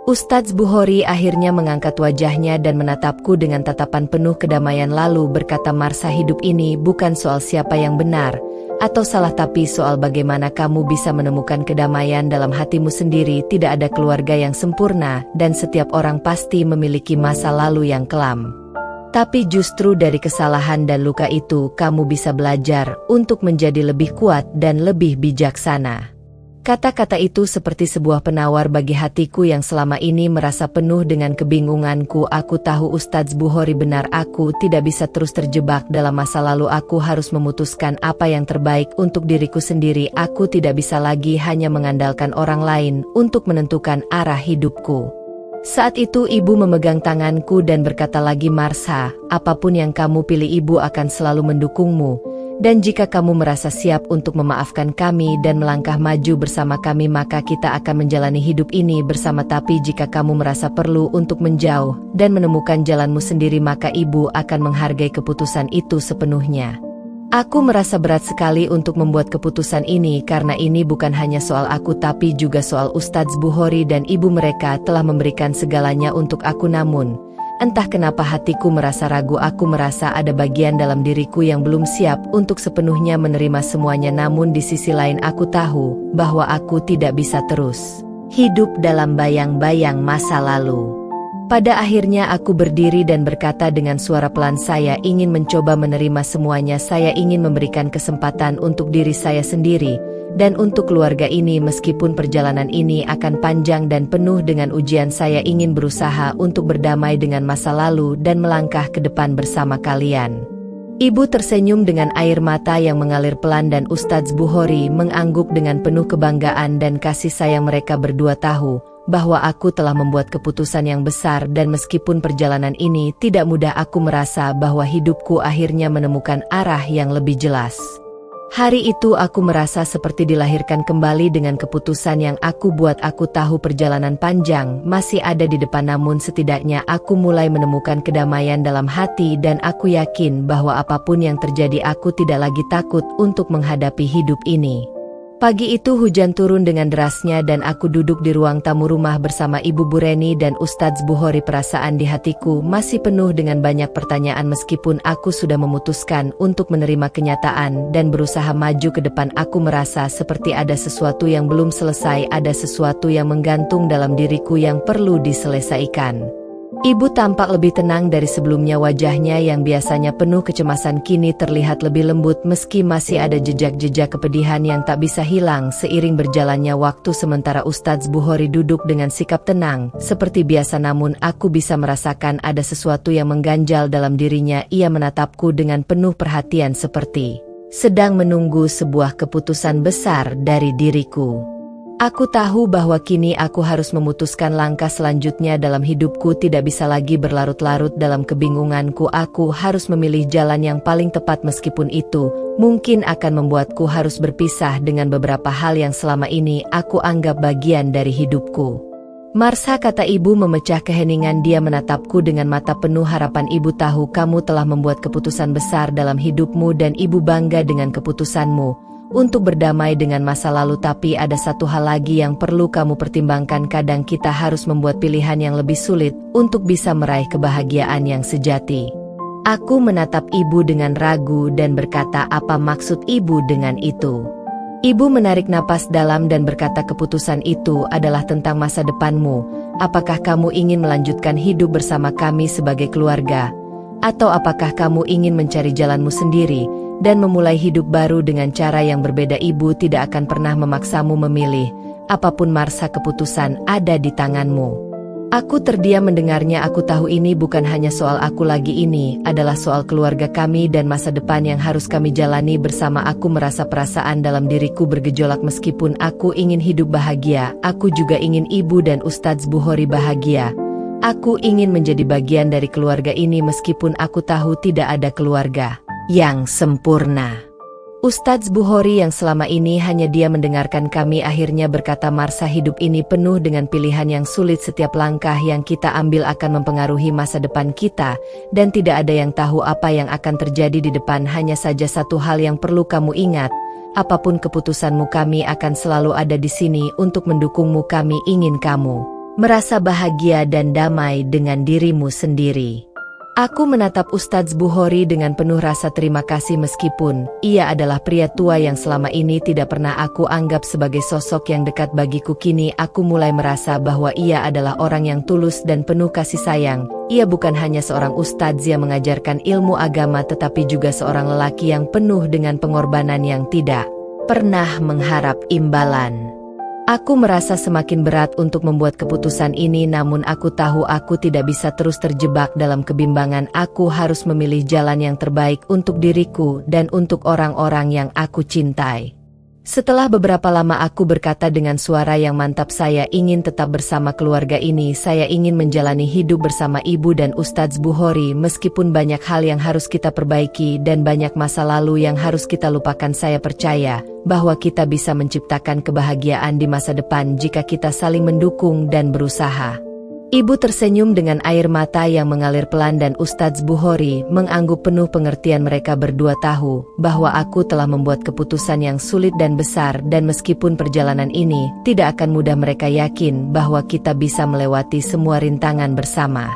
Ustadz Bukhori akhirnya mengangkat wajahnya dan menatapku dengan tatapan penuh kedamaian lalu berkata, "Marsa, hidup ini bukan soal siapa yang benar atau salah, tapi soal bagaimana kamu bisa menemukan kedamaian dalam hatimu sendiri. Tidak ada keluarga yang sempurna, dan setiap orang pasti memiliki masa lalu yang kelam. Tapi justru dari kesalahan dan luka itu kamu bisa belajar untuk menjadi lebih kuat dan lebih bijaksana. Kata-kata itu seperti sebuah penawar bagi hatiku yang selama ini merasa penuh dengan kebingunganku. Aku tahu Ustadz Bukhori benar, aku tidak bisa terus terjebak dalam masa lalu. Aku harus memutuskan apa yang terbaik untuk diriku sendiri. Aku tidak bisa lagi hanya mengandalkan orang lain untuk menentukan arah hidupku. Saat itu ibu memegang tanganku dan berkata lagi, Marsha, apapun yang kamu pilih ibu akan selalu mendukungmu. Dan jika kamu merasa siap untuk memaafkan kami dan melangkah maju bersama kami, maka kita akan menjalani hidup ini bersama. Tapi jika kamu merasa perlu untuk menjauh dan menemukan jalanmu sendiri, maka ibu akan menghargai keputusan itu sepenuhnya. Aku merasa berat sekali untuk membuat keputusan ini karena ini bukan hanya soal aku tapi juga soal Ustadz Bukhori dan ibu. Mereka telah memberikan segalanya untuk aku, namun entah kenapa hatiku merasa ragu. Aku merasa ada bagian dalam diriku yang belum siap untuk sepenuhnya menerima semuanya. Namun di sisi lain aku tahu bahwa aku tidak bisa terus hidup dalam bayang-bayang masa lalu. Pada akhirnya aku berdiri dan berkata dengan suara pelan, saya ingin mencoba menerima semuanya. Saya ingin memberikan kesempatan untuk diri saya sendiri dan untuk keluarga ini. Meskipun perjalanan ini akan panjang dan penuh dengan ujian, saya ingin berusaha untuk berdamai dengan masa lalu dan melangkah ke depan bersama kalian. Ibu tersenyum dengan air mata yang mengalir pelan dan Ustadz Bukhori mengangguk dengan penuh kebanggaan dan kasih sayang. Mereka berdua tahu bahwa aku telah membuat keputusan yang besar, dan meskipun perjalanan ini tidak mudah, aku merasa bahwa hidupku akhirnya menemukan arah yang lebih jelas. Hari itu aku merasa seperti dilahirkan kembali dengan keputusan yang aku buat. Aku tahu perjalanan panjang masih ada di depan, namun setidaknya aku mulai menemukan kedamaian dalam hati dan aku yakin bahwa apapun yang terjadi aku tidak lagi takut untuk menghadapi hidup ini. Pagi itu hujan turun dengan derasnya dan aku duduk di ruang tamu rumah bersama Ibu Bureni dan Ustadz Bukhori. Perasaan di hatiku masih penuh dengan banyak pertanyaan. Meskipun aku sudah memutuskan untuk menerima kenyataan dan berusaha maju ke depan, aku merasa seperti ada sesuatu yang belum selesai, ada sesuatu yang menggantung dalam diriku yang perlu diselesaikan. Ibu tampak lebih tenang dari sebelumnya. Wajahnya yang biasanya penuh kecemasan kini terlihat lebih lembut, meski masih ada jejak-jejak kepedihan yang tak bisa hilang seiring berjalannya waktu. Sementara Ustadz Bukhori duduk dengan sikap tenang seperti biasa, namun aku bisa merasakan ada sesuatu yang mengganjal dalam dirinya. Ia menatapku dengan penuh perhatian seperti sedang menunggu sebuah keputusan besar dari diriku. Aku tahu bahwa kini aku harus memutuskan langkah selanjutnya dalam hidupku. Tidak bisa lagi berlarut-larut dalam kebingunganku. Aku harus memilih jalan yang paling tepat, meskipun itu mungkin akan membuatku harus berpisah dengan beberapa hal yang selama ini aku anggap bagian dari hidupku. Marsha, kata ibu memecah keheningan. Dia menatapku dengan mata penuh harapan. Ibu tahu kamu telah membuat keputusan besar dalam hidupmu dan ibu bangga dengan keputusanmu untuk berdamai dengan masa lalu. Tapi ada satu hal lagi yang perlu kamu pertimbangkan. Kadang kita harus membuat pilihan yang lebih sulit untuk bisa meraih kebahagiaan yang sejati. Aku menatap ibu dengan ragu dan berkata, apa maksud ibu dengan itu? Ibu menarik napas dalam dan berkata, keputusan itu adalah tentang masa depanmu. Apakah kamu ingin melanjutkan hidup bersama kami sebagai keluarga? Atau apakah kamu ingin mencari jalanmu sendiri dan memulai hidup baru dengan cara yang berbeda? Ibu tidak akan pernah memaksamu memilih. Apapun Marsha, keputusan ada di tanganmu. Aku terdiam mendengarnya. Aku tahu ini bukan hanya soal aku lagi, ini adalah soal keluarga kami dan masa depan yang harus kami jalani bersama. Aku merasa perasaan dalam diriku bergejolak. Meskipun aku ingin hidup bahagia, aku juga ingin ibu dan Ustadz Bukhori bahagia. Aku ingin menjadi bagian dari keluarga ini meskipun aku tahu tidak ada keluarga yang sempurna. Ustadz Bukhori yang selama ini hanya dia mendengarkan kami akhirnya berkata, Marsha, hidup ini penuh dengan pilihan yang sulit. Setiap langkah yang kita ambil akan mempengaruhi masa depan kita, dan tidak ada yang tahu apa yang akan terjadi di depan. Hanya saja satu hal yang perlu kamu ingat, apapun keputusanmu kami akan selalu ada di sini untuk mendukungmu. Kami ingin kamu merasa bahagia dan damai dengan dirimu sendiri. Aku menatap Ustadz Bukhori dengan penuh rasa terima kasih meskipun ia adalah pria tua yang selama ini tidak pernah aku anggap sebagai sosok yang dekat bagiku. Kini aku mulai merasa bahwa ia adalah orang yang tulus dan penuh kasih sayang. Ia bukan hanya seorang ustadz yang mengajarkan ilmu agama tetapi juga seorang lelaki yang penuh dengan pengorbanan yang tidak pernah mengharap imbalan. Aku merasa semakin berat untuk membuat keputusan ini, namun aku tahu aku tidak bisa terus terjebak dalam kebimbangan. Aku harus memilih jalan yang terbaik untuk diriku dan untuk orang-orang yang aku cintai. Setelah beberapa lama aku berkata dengan suara yang mantap, saya ingin tetap bersama keluarga ini. Saya ingin menjalani hidup bersama ibu dan Ustadz Bukhori meskipun banyak hal yang harus kita perbaiki dan banyak masa lalu yang harus kita lupakan. Saya percaya bahwa kita bisa menciptakan kebahagiaan di masa depan jika kita saling mendukung dan berusaha. Ibu tersenyum dengan air mata yang mengalir pelan dan Ustadz Bukhori mengangguk penuh pengertian. Mereka berdua tahu bahwa aku telah membuat keputusan yang sulit dan besar, dan meskipun perjalanan ini tidak akan mudah, mereka yakin bahwa kita bisa melewati semua rintangan bersama.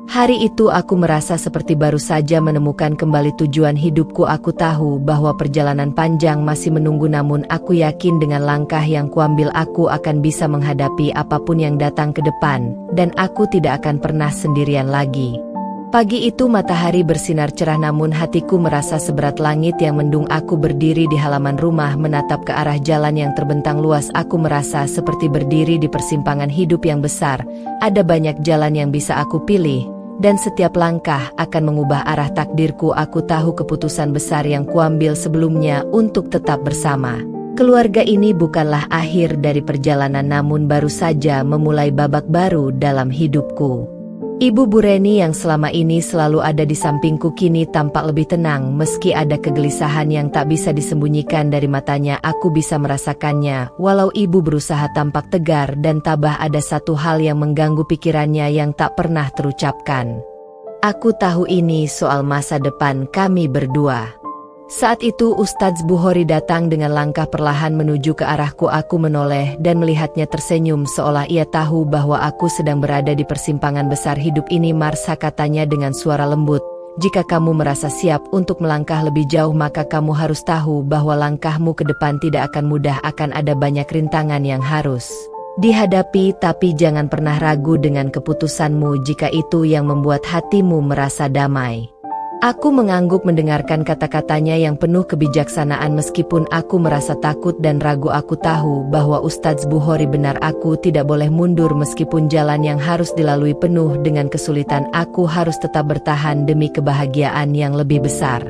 Hari itu aku merasa seperti baru saja menemukan kembali tujuan hidupku. Aku tahu bahwa perjalanan panjang masih menunggu, namun aku yakin dengan langkah yang kuambil aku akan bisa menghadapi apapun yang datang ke depan, dan aku tidak akan pernah sendirian lagi. Pagi itu matahari bersinar cerah, namun hatiku merasa seberat langit yang mendung. Aku berdiri di halaman rumah menatap ke arah jalan yang terbentang luas. Aku merasa seperti berdiri di persimpangan hidup yang besar. Ada banyak jalan yang bisa aku pilih, dan setiap langkah akan mengubah arah takdirku. Aku tahu keputusan besar yang kuambil sebelumnya untuk tetap bersama keluarga ini bukanlah akhir dari perjalanan, namun baru saja memulai babak baru dalam hidupku. Ibu Bureni yang selama ini selalu ada di sampingku kini tampak lebih tenang. Meski ada kegelisahan yang tak bisa disembunyikan dari matanya, aku bisa merasakannya. Walau ibu berusaha tampak tegar dan tabah, ada satu hal yang mengganggu pikirannya yang tak pernah terucapkan. Aku tahu ini soal masa depan kami berdua. Saat itu Ustadz Bukhori datang dengan langkah perlahan menuju ke arahku. Aku menoleh dan melihatnya tersenyum seolah ia tahu bahwa aku sedang berada di persimpangan besar hidup ini. Marsa, katanya dengan suara lembut, jika kamu merasa siap untuk melangkah lebih jauh, maka kamu harus tahu bahwa langkahmu ke depan tidak akan mudah. Akan ada banyak rintangan yang harus dihadapi, tapi jangan pernah ragu dengan keputusanmu jika itu yang membuat hatimu merasa damai. Aku mengangguk mendengarkan kata-katanya yang penuh kebijaksanaan. Meskipun aku merasa takut dan ragu, aku tahu bahwa Ustadz Bukhori benar. Aku tidak boleh mundur meskipun jalan yang harus dilalui penuh dengan kesulitan. Aku harus tetap bertahan demi kebahagiaan yang lebih besar.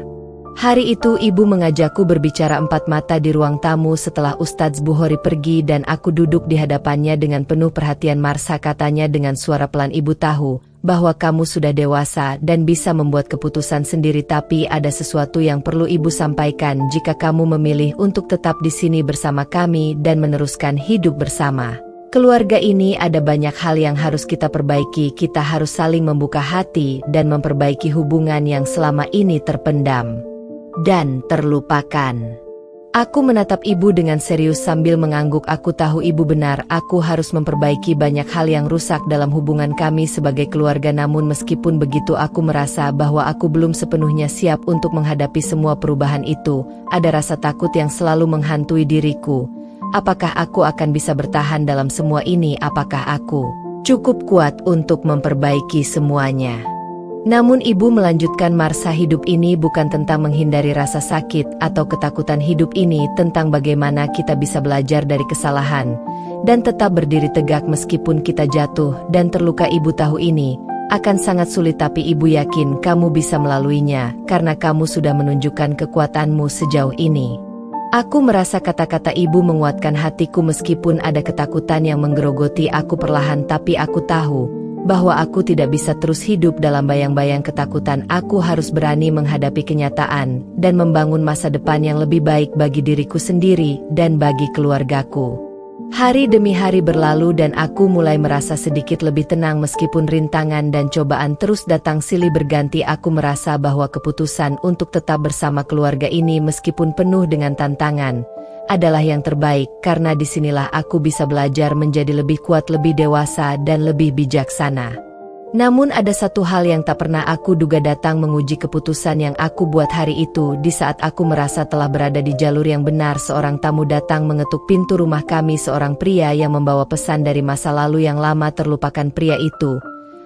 Hari itu ibu mengajakku berbicara empat mata di ruang tamu setelah Ustadz Bukhori pergi, dan aku duduk di hadapannya dengan penuh perhatian. Marsa, katanya dengan suara pelan, ibu tahu bahwa kamu sudah dewasa dan bisa membuat keputusan sendiri, tapi ada sesuatu yang perlu ibu sampaikan. Jika kamu memilih untuk tetap di sini bersama kami dan meneruskan hidup bersama keluarga ini, ada banyak hal yang harus kita perbaiki. Kita harus saling membuka hati dan memperbaiki hubungan yang selama ini terpendam dan terlupakan. Aku menatap ibu dengan serius sambil mengangguk. Aku tahu ibu benar, aku harus memperbaiki banyak hal yang rusak dalam hubungan kami sebagai keluarga. Namun meskipun begitu, aku merasa bahwa aku belum sepenuhnya siap untuk menghadapi semua perubahan itu. Ada rasa takut yang selalu menghantui diriku. Apakah aku akan bisa bertahan dalam semua ini? Apakah aku cukup kuat untuk memperbaiki semuanya? Namun ibu melanjutkan, Marsa, hidup ini bukan tentang menghindari rasa sakit atau ketakutan. Hidup ini tentang bagaimana kita bisa belajar dari kesalahan dan tetap berdiri tegak meskipun kita jatuh dan terluka. Ibu tahu ini akan sangat sulit, tapi ibu yakin kamu bisa melaluinya karena kamu sudah menunjukkan kekuatanmu sejauh ini. Aku merasa kata-kata ibu menguatkan hatiku. Meskipun ada ketakutan yang menggerogoti aku perlahan, tapi aku tahu bahwa aku tidak bisa terus hidup dalam bayang-bayang ketakutan. Aku harus berani menghadapi kenyataan dan membangun masa depan yang lebih baik bagi diriku sendiri dan bagi keluargaku. Hari demi hari berlalu dan aku mulai merasa sedikit lebih tenang. Meskipun rintangan dan cobaan terus datang silih berganti, aku merasa bahwa keputusan untuk tetap bersama keluarga ini meskipun penuh dengan tantangan adalah yang terbaik, karena disinilah aku bisa belajar menjadi lebih kuat, lebih dewasa, dan lebih bijaksana. Namun ada satu hal yang tak pernah aku duga datang menguji keputusan yang aku buat hari itu. Di saat aku merasa telah berada di jalur yang benar, seorang tamu datang mengetuk pintu rumah kami. Seorang pria yang membawa pesan dari masa lalu yang lama terlupakan. Pria itu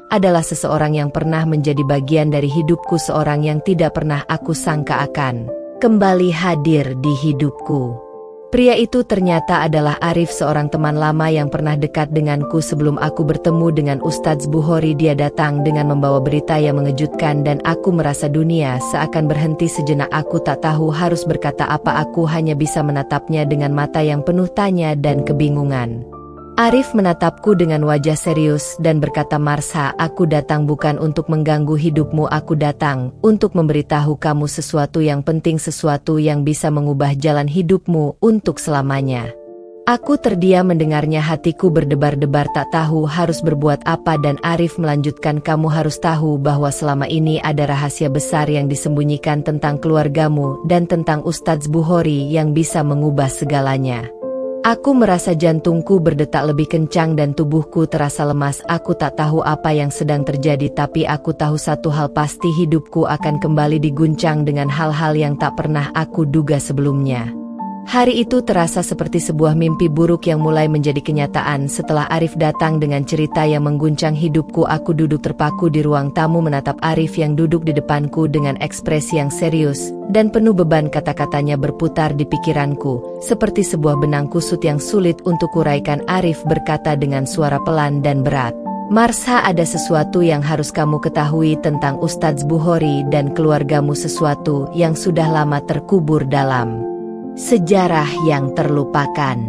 adalah seseorang yang pernah menjadi bagian dari hidupku, seorang yang tidak pernah aku sangka akan kembali hadir di hidupku. Pria itu ternyata adalah Arif, seorang teman lama yang pernah dekat denganku sebelum aku bertemu dengan Ustadz Bukhori. Dia datang dengan membawa berita yang mengejutkan dan aku merasa dunia seakan berhenti sejenak. Aku tak tahu harus berkata apa, aku hanya bisa menatapnya dengan mata yang penuh tanya dan kebingungan. Arif menatapku dengan wajah serius dan berkata, "Marsha, aku datang bukan untuk mengganggu hidupmu, aku datang untuk memberitahu kamu sesuatu yang penting, sesuatu yang bisa mengubah jalan hidupmu untuk selamanya." Aku terdiam mendengarnya, hatiku berdebar-debar tak tahu harus berbuat apa dan Arif melanjutkan, "Kamu harus tahu bahwa selama ini ada rahasia besar yang disembunyikan tentang keluargamu dan tentang Ustadz Bukhori yang bisa mengubah segalanya." Aku merasa jantungku berdetak lebih kencang dan tubuhku terasa lemas. Aku tak tahu apa yang sedang terjadi, tapi aku tahu satu hal pasti, hidupku akan kembali diguncang dengan hal-hal yang tak pernah aku duga sebelumnya. Hari itu terasa seperti sebuah mimpi buruk yang mulai menjadi kenyataan setelah Arif datang dengan cerita yang mengguncang hidupku. Aku duduk terpaku di ruang tamu menatap Arif yang duduk di depanku dengan ekspresi yang serius dan penuh beban. Kata-katanya berputar di pikiranku seperti sebuah benang kusut yang sulit untuk kuraikan. Arif berkata dengan suara pelan dan berat, "Marsha, ada sesuatu yang harus kamu ketahui tentang Ustadz Bukhori dan keluargamu, sesuatu yang sudah lama terkubur dalam sejarah yang terlupakan."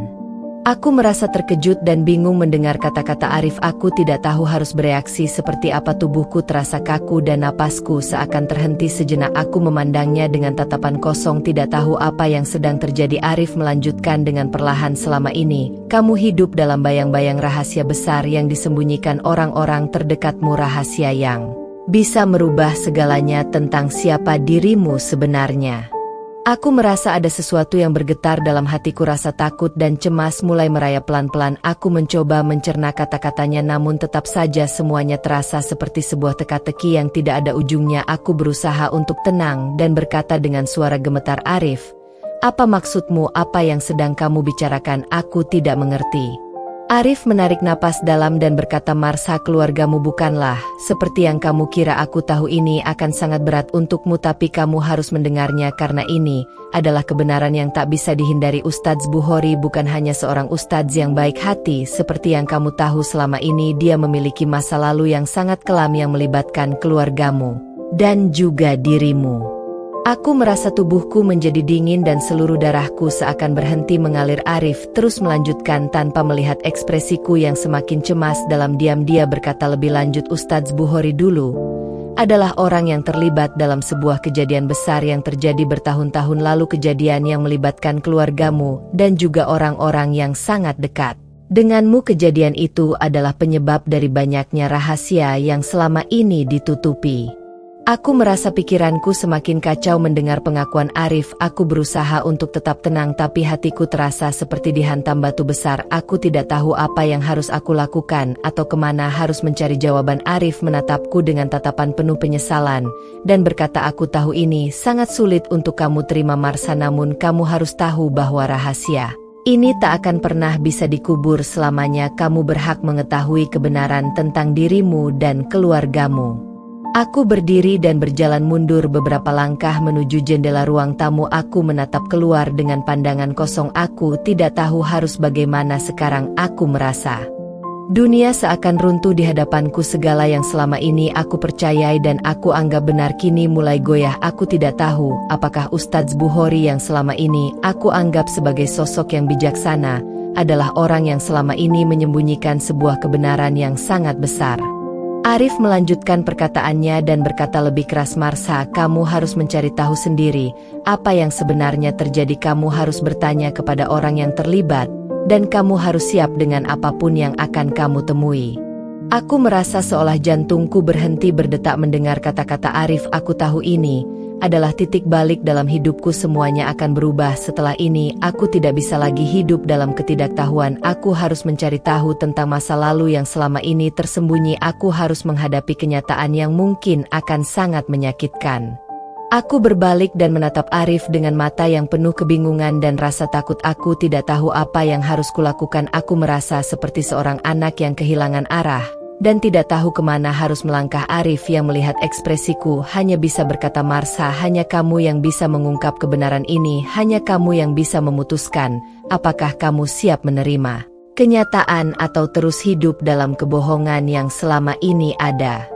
Aku merasa terkejut dan bingung mendengar kata-kata Arif. Aku tidak tahu harus bereaksi seperti apa. Tubuhku terasa kaku dan napasku seakan terhenti sejenak. Aku memandangnya dengan tatapan kosong, tidak tahu apa yang sedang terjadi. Arif melanjutkan dengan perlahan, "Selama ini, kamu hidup dalam bayang-bayang rahasia besar yang disembunyikan orang-orang terdekatmu, rahasia yang bisa merubah segalanya tentang siapa dirimu sebenarnya." Aku merasa ada sesuatu yang bergetar dalam hatiku, rasa takut dan cemas mulai merayap pelan-pelan. Aku mencoba mencerna kata-katanya, namun tetap saja semuanya terasa seperti sebuah teka-teki yang tidak ada ujungnya. Aku berusaha untuk tenang dan berkata dengan suara gemetar, "Arif, apa maksudmu? Apa yang sedang kamu bicarakan? Aku tidak mengerti." Arif menarik napas dalam dan berkata, "Marsha, keluargamu bukanlah seperti yang kamu kira. Aku tahu ini akan sangat berat untukmu, tapi kamu harus mendengarnya karena ini adalah kebenaran yang tak bisa dihindari. Ustadz Bukhori bukan hanya seorang ustadz yang baik hati seperti yang kamu tahu selama ini. Dia memiliki masa lalu yang sangat kelam yang melibatkan keluargamu dan juga dirimu." Aku merasa tubuhku menjadi dingin dan seluruh darahku seakan berhenti mengalir. Arif terus melanjutkan tanpa melihat ekspresiku yang semakin cemas. Dalam diam dia berkata lebih lanjut, "Ustadz Bukhori dulu adalah orang yang terlibat dalam sebuah kejadian besar yang terjadi bertahun-tahun lalu, kejadian yang melibatkan keluargamu dan juga orang-orang yang sangat dekat denganmu. Kejadian itu adalah penyebab dari banyaknya rahasia yang selama ini ditutupi." Aku merasa pikiranku semakin kacau mendengar pengakuan Arif. Aku berusaha untuk tetap tenang, tapi hatiku terasa seperti dihantam batu besar. Aku tidak tahu apa yang harus aku lakukan atau kemana harus mencari jawaban. Arif menatapku dengan tatapan penuh penyesalan dan berkata, "Aku tahu ini sangat sulit untuk kamu terima, Marsha, namun kamu harus tahu bahwa rahasia ini tak akan pernah bisa dikubur selamanya. Kamu berhak mengetahui kebenaran tentang dirimu dan keluargamu." Aku berdiri dan berjalan mundur beberapa langkah menuju jendela ruang tamu. Aku menatap keluar dengan pandangan kosong. Aku tidak tahu harus bagaimana sekarang. Aku merasa dunia seakan runtuh di hadapanku. Segala yang selama ini aku percayai dan aku anggap benar kini mulai goyah. Aku tidak tahu apakah Ustadz Bukhori yang selama ini aku anggap sebagai sosok yang bijaksana adalah orang yang selama ini menyembunyikan sebuah kebenaran yang sangat besar. Arif melanjutkan perkataannya dan berkata lebih keras, "Marsha, kamu harus mencari tahu sendiri apa yang sebenarnya terjadi. Kamu harus bertanya kepada orang yang terlibat dan kamu harus siap dengan apapun yang akan kamu temui." Aku merasa seolah jantungku berhenti berdetak mendengar kata-kata Arif. Aku tahu ini adalah titik balik dalam hidupku. Semuanya akan berubah setelah ini. Aku tidak bisa lagi hidup dalam ketidaktahuan. Aku harus mencari tahu tentang masa lalu yang selama ini tersembunyi. Aku harus menghadapi kenyataan yang mungkin akan sangat menyakitkan. Aku berbalik dan menatap Arif dengan mata yang penuh kebingungan dan rasa takut. Aku tidak tahu apa yang harus kulakukan. Aku merasa seperti seorang anak yang kehilangan arah dan tidak tahu kemana harus melangkah. Arif yang melihat ekspresiku hanya bisa berkata, "Marsha, hanya kamu yang bisa mengungkap kebenaran ini. Hanya kamu yang bisa memutuskan apakah kamu siap menerima kenyataan atau terus hidup dalam kebohongan yang selama ini ada."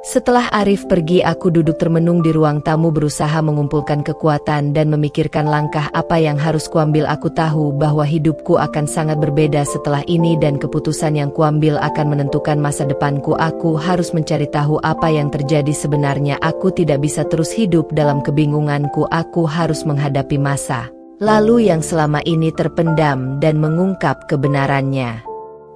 Setelah Arif pergi, aku duduk termenung di ruang tamu berusaha mengumpulkan kekuatan dan memikirkan langkah apa yang harus kuambil. Aku tahu bahwa hidupku akan sangat berbeda setelah ini dan keputusan yang kuambil akan menentukan masa depanku. Aku harus mencari tahu apa yang terjadi sebenarnya. Aku tidak bisa terus hidup dalam kebingunganku. Aku harus menghadapi masa lalu yang selama ini terpendam dan mengungkap kebenarannya.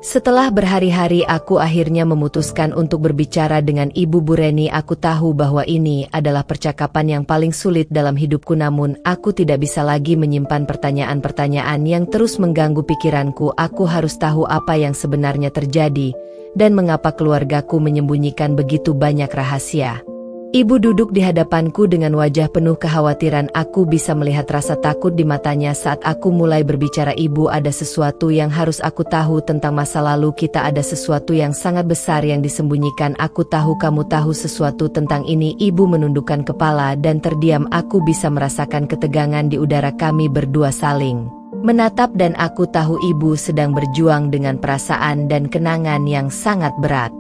Setelah berhari-hari, aku akhirnya memutuskan untuk berbicara dengan Ibu Bureni. Aku tahu bahwa ini adalah percakapan yang paling sulit dalam hidupku, namun aku tidak bisa lagi menyimpan pertanyaan-pertanyaan yang terus mengganggu pikiranku. Aku harus tahu apa yang sebenarnya terjadi dan mengapa keluargaku menyembunyikan begitu banyak rahasia. Ibu duduk di hadapanku dengan wajah penuh kekhawatiran. Aku bisa melihat rasa takut di matanya saat aku mulai berbicara. "Ibu, ada sesuatu yang harus aku tahu tentang masa lalu kita. Ada sesuatu yang sangat besar yang disembunyikan. Aku tahu kamu tahu sesuatu tentang ini." Ibu menundukkan kepala dan terdiam. Aku bisa merasakan ketegangan di udara. Kami berdua saling menatap dan aku tahu ibu sedang berjuang dengan perasaan dan kenangan yang sangat berat.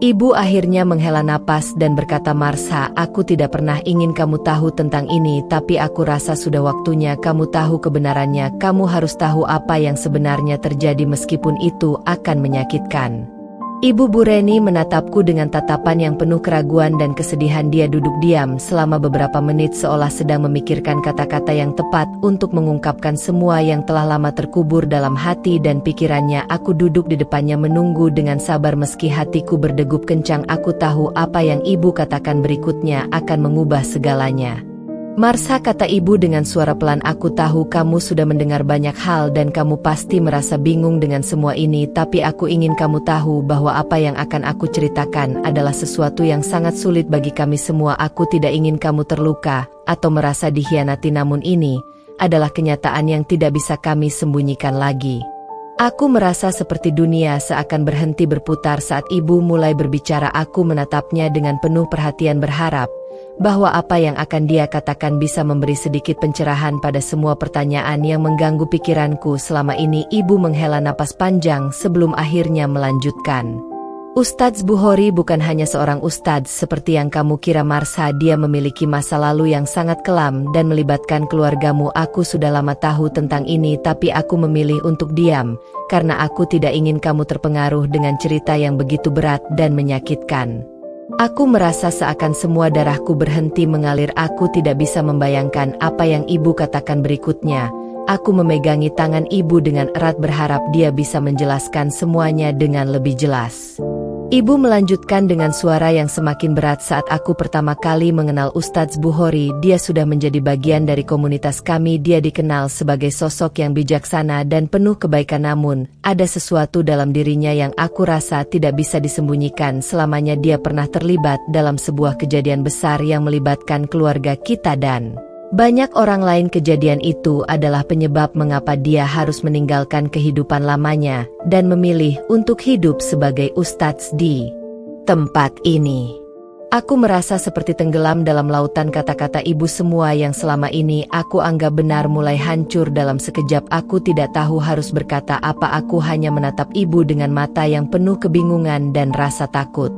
Ibu akhirnya menghela napas dan berkata, "Marsha, aku tidak pernah ingin kamu tahu tentang ini, tapi aku rasa sudah waktunya kamu tahu kebenarannya. Kamu harus tahu apa yang sebenarnya terjadi meskipun itu akan menyakitkan." Ibu Bureni menatapku dengan tatapan yang penuh keraguan dan kesedihan. Dia duduk diam selama beberapa menit seolah sedang memikirkan kata-kata yang tepat untuk mengungkapkan semua yang telah lama terkubur dalam hati dan pikirannya. Aku duduk di depannya menunggu dengan sabar meski hatiku berdegup kencang. Aku tahu apa yang ibu katakan berikutnya akan mengubah segalanya. "Marsha," kata ibu dengan suara pelan, "aku tahu kamu sudah mendengar banyak hal dan kamu pasti merasa bingung dengan semua ini, tapi aku ingin kamu tahu bahwa apa yang akan aku ceritakan adalah sesuatu yang sangat sulit bagi kami semua. Aku tidak ingin kamu terluka atau merasa dikhianati, namun ini adalah kenyataan yang tidak bisa kami sembunyikan lagi." Aku merasa seperti dunia seakan berhenti berputar saat ibu mulai berbicara. Aku menatapnya dengan penuh perhatian, berharap bahwa apa yang akan dia katakan bisa memberi sedikit pencerahan pada semua pertanyaan yang mengganggu pikiranku selama ini. Ibu menghela napas panjang sebelum akhirnya melanjutkan. "Ustadz Bukhori bukan hanya seorang ustadz seperti yang kamu kira, Marsha. Dia memiliki masa lalu yang sangat kelam dan melibatkan keluargamu. Aku sudah lama tahu tentang ini, tapi aku memilih untuk diam karena aku tidak ingin kamu terpengaruh dengan cerita yang begitu berat dan menyakitkan. Aku merasa seakan semua darahku berhenti mengalir. Aku tidak bisa membayangkan apa yang ibu katakan berikutnya." Aku memegangi tangan ibu dengan erat berharap dia bisa menjelaskan semuanya dengan lebih jelas. Ibu melanjutkan dengan suara yang semakin berat, "Saat aku pertama kali mengenal Ustadz Bukhori, dia sudah menjadi bagian dari komunitas kami. Dia dikenal sebagai sosok yang bijaksana dan penuh kebaikan, namun ada sesuatu dalam dirinya yang aku rasa tidak bisa disembunyikan. Selamanya dia pernah terlibat dalam sebuah kejadian besar yang melibatkan keluarga kita dan banyak orang lain. Kejadian itu adalah penyebab mengapa dia harus meninggalkan kehidupan lamanya dan memilih untuk hidup sebagai ustadz di tempat ini." Aku merasa seperti tenggelam dalam lautan kata-kata ibu. Semua yang selama ini aku anggap benar mulai hancur dalam sekejap. Aku tidak tahu harus berkata apa. Aku hanya menatap ibu dengan mata yang penuh kebingungan dan rasa takut.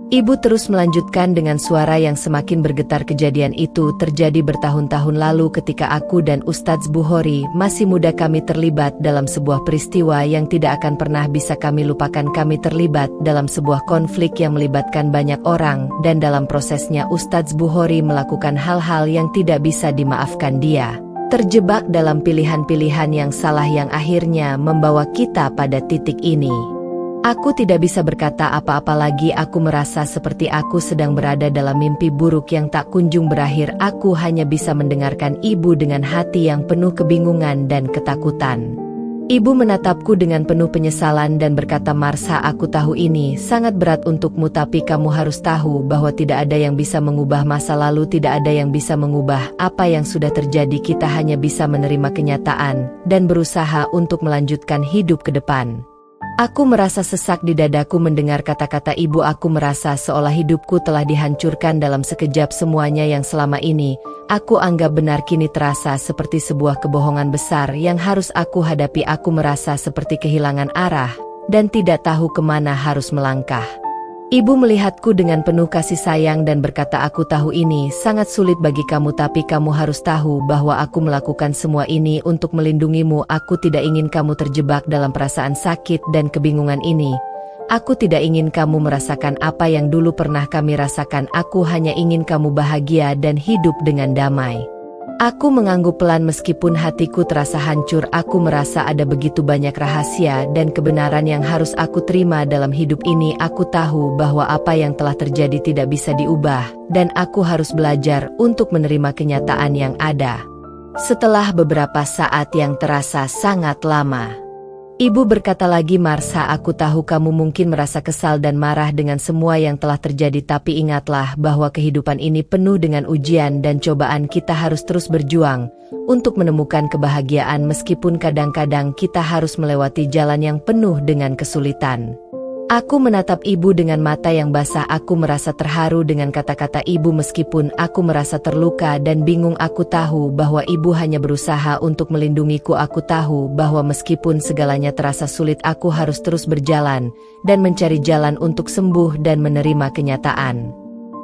Ibu terus melanjutkan dengan suara yang semakin bergetar, "Kejadian itu terjadi bertahun-tahun lalu ketika aku dan Ustadz Bukhori masih muda. Kami terlibat dalam sebuah peristiwa yang tidak akan pernah bisa kami lupakan. Kami terlibat dalam sebuah konflik yang melibatkan banyak orang dan dalam prosesnya Ustadz Bukhori melakukan hal-hal yang tidak bisa dimaafkan. Dia terjebak dalam pilihan-pilihan yang salah yang akhirnya membawa kita pada titik ini. Aku tidak bisa berkata apa-apa lagi. Aku merasa seperti aku sedang berada dalam mimpi buruk yang tak kunjung berakhir. Aku hanya bisa mendengarkan ibu dengan hati yang penuh kebingungan dan ketakutan. Ibu menatapku dengan penuh penyesalan dan berkata, "Marsha, aku tahu ini sangat berat untukmu, tapi kamu harus tahu bahwa tidak ada yang bisa mengubah masa lalu, tidak ada yang bisa mengubah apa yang sudah terjadi. Kita hanya bisa menerima kenyataan dan berusaha untuk melanjutkan hidup ke depan." Aku merasa sesak di dadaku mendengar kata-kata ibu. Aku merasa seolah hidupku telah dihancurkan dalam sekejap. Semuanya yang selama ini aku anggap benar kini terasa seperti sebuah kebohongan besar yang harus aku hadapi. Aku merasa seperti kehilangan arah dan tidak tahu kemana harus melangkah. Ibu melihatku dengan penuh kasih sayang dan berkata, "Aku tahu ini sangat sulit bagi kamu, tapi kamu harus tahu bahwa aku melakukan semua ini untuk melindungimu. Aku tidak ingin kamu terjebak dalam perasaan sakit dan kebingungan ini. Aku tidak ingin kamu merasakan apa yang dulu pernah kami rasakan. Aku hanya ingin kamu bahagia dan hidup dengan damai." Aku mengangguk pelan meskipun hatiku terasa hancur. Aku merasa ada begitu banyak rahasia dan kebenaran yang harus aku terima dalam hidup ini. Aku tahu bahwa apa yang telah terjadi tidak bisa diubah, dan aku harus belajar untuk menerima kenyataan yang ada. Setelah beberapa saat yang terasa sangat lama, ibu berkata lagi, "Marsha, aku tahu kamu mungkin merasa kesal dan marah dengan semua yang telah terjadi, tapi ingatlah bahwa kehidupan ini penuh dengan ujian dan cobaan. Kita harus terus berjuang untuk menemukan kebahagiaan meskipun kadang-kadang kita harus melewati jalan yang penuh dengan kesulitan." Aku menatap ibu dengan mata yang basah. Aku merasa terharu dengan kata-kata ibu meskipun aku merasa terluka dan bingung. Aku tahu bahwa ibu hanya berusaha untuk melindungiku. Aku tahu bahwa meskipun segalanya terasa sulit, aku harus terus berjalan dan mencari jalan untuk sembuh dan menerima kenyataan.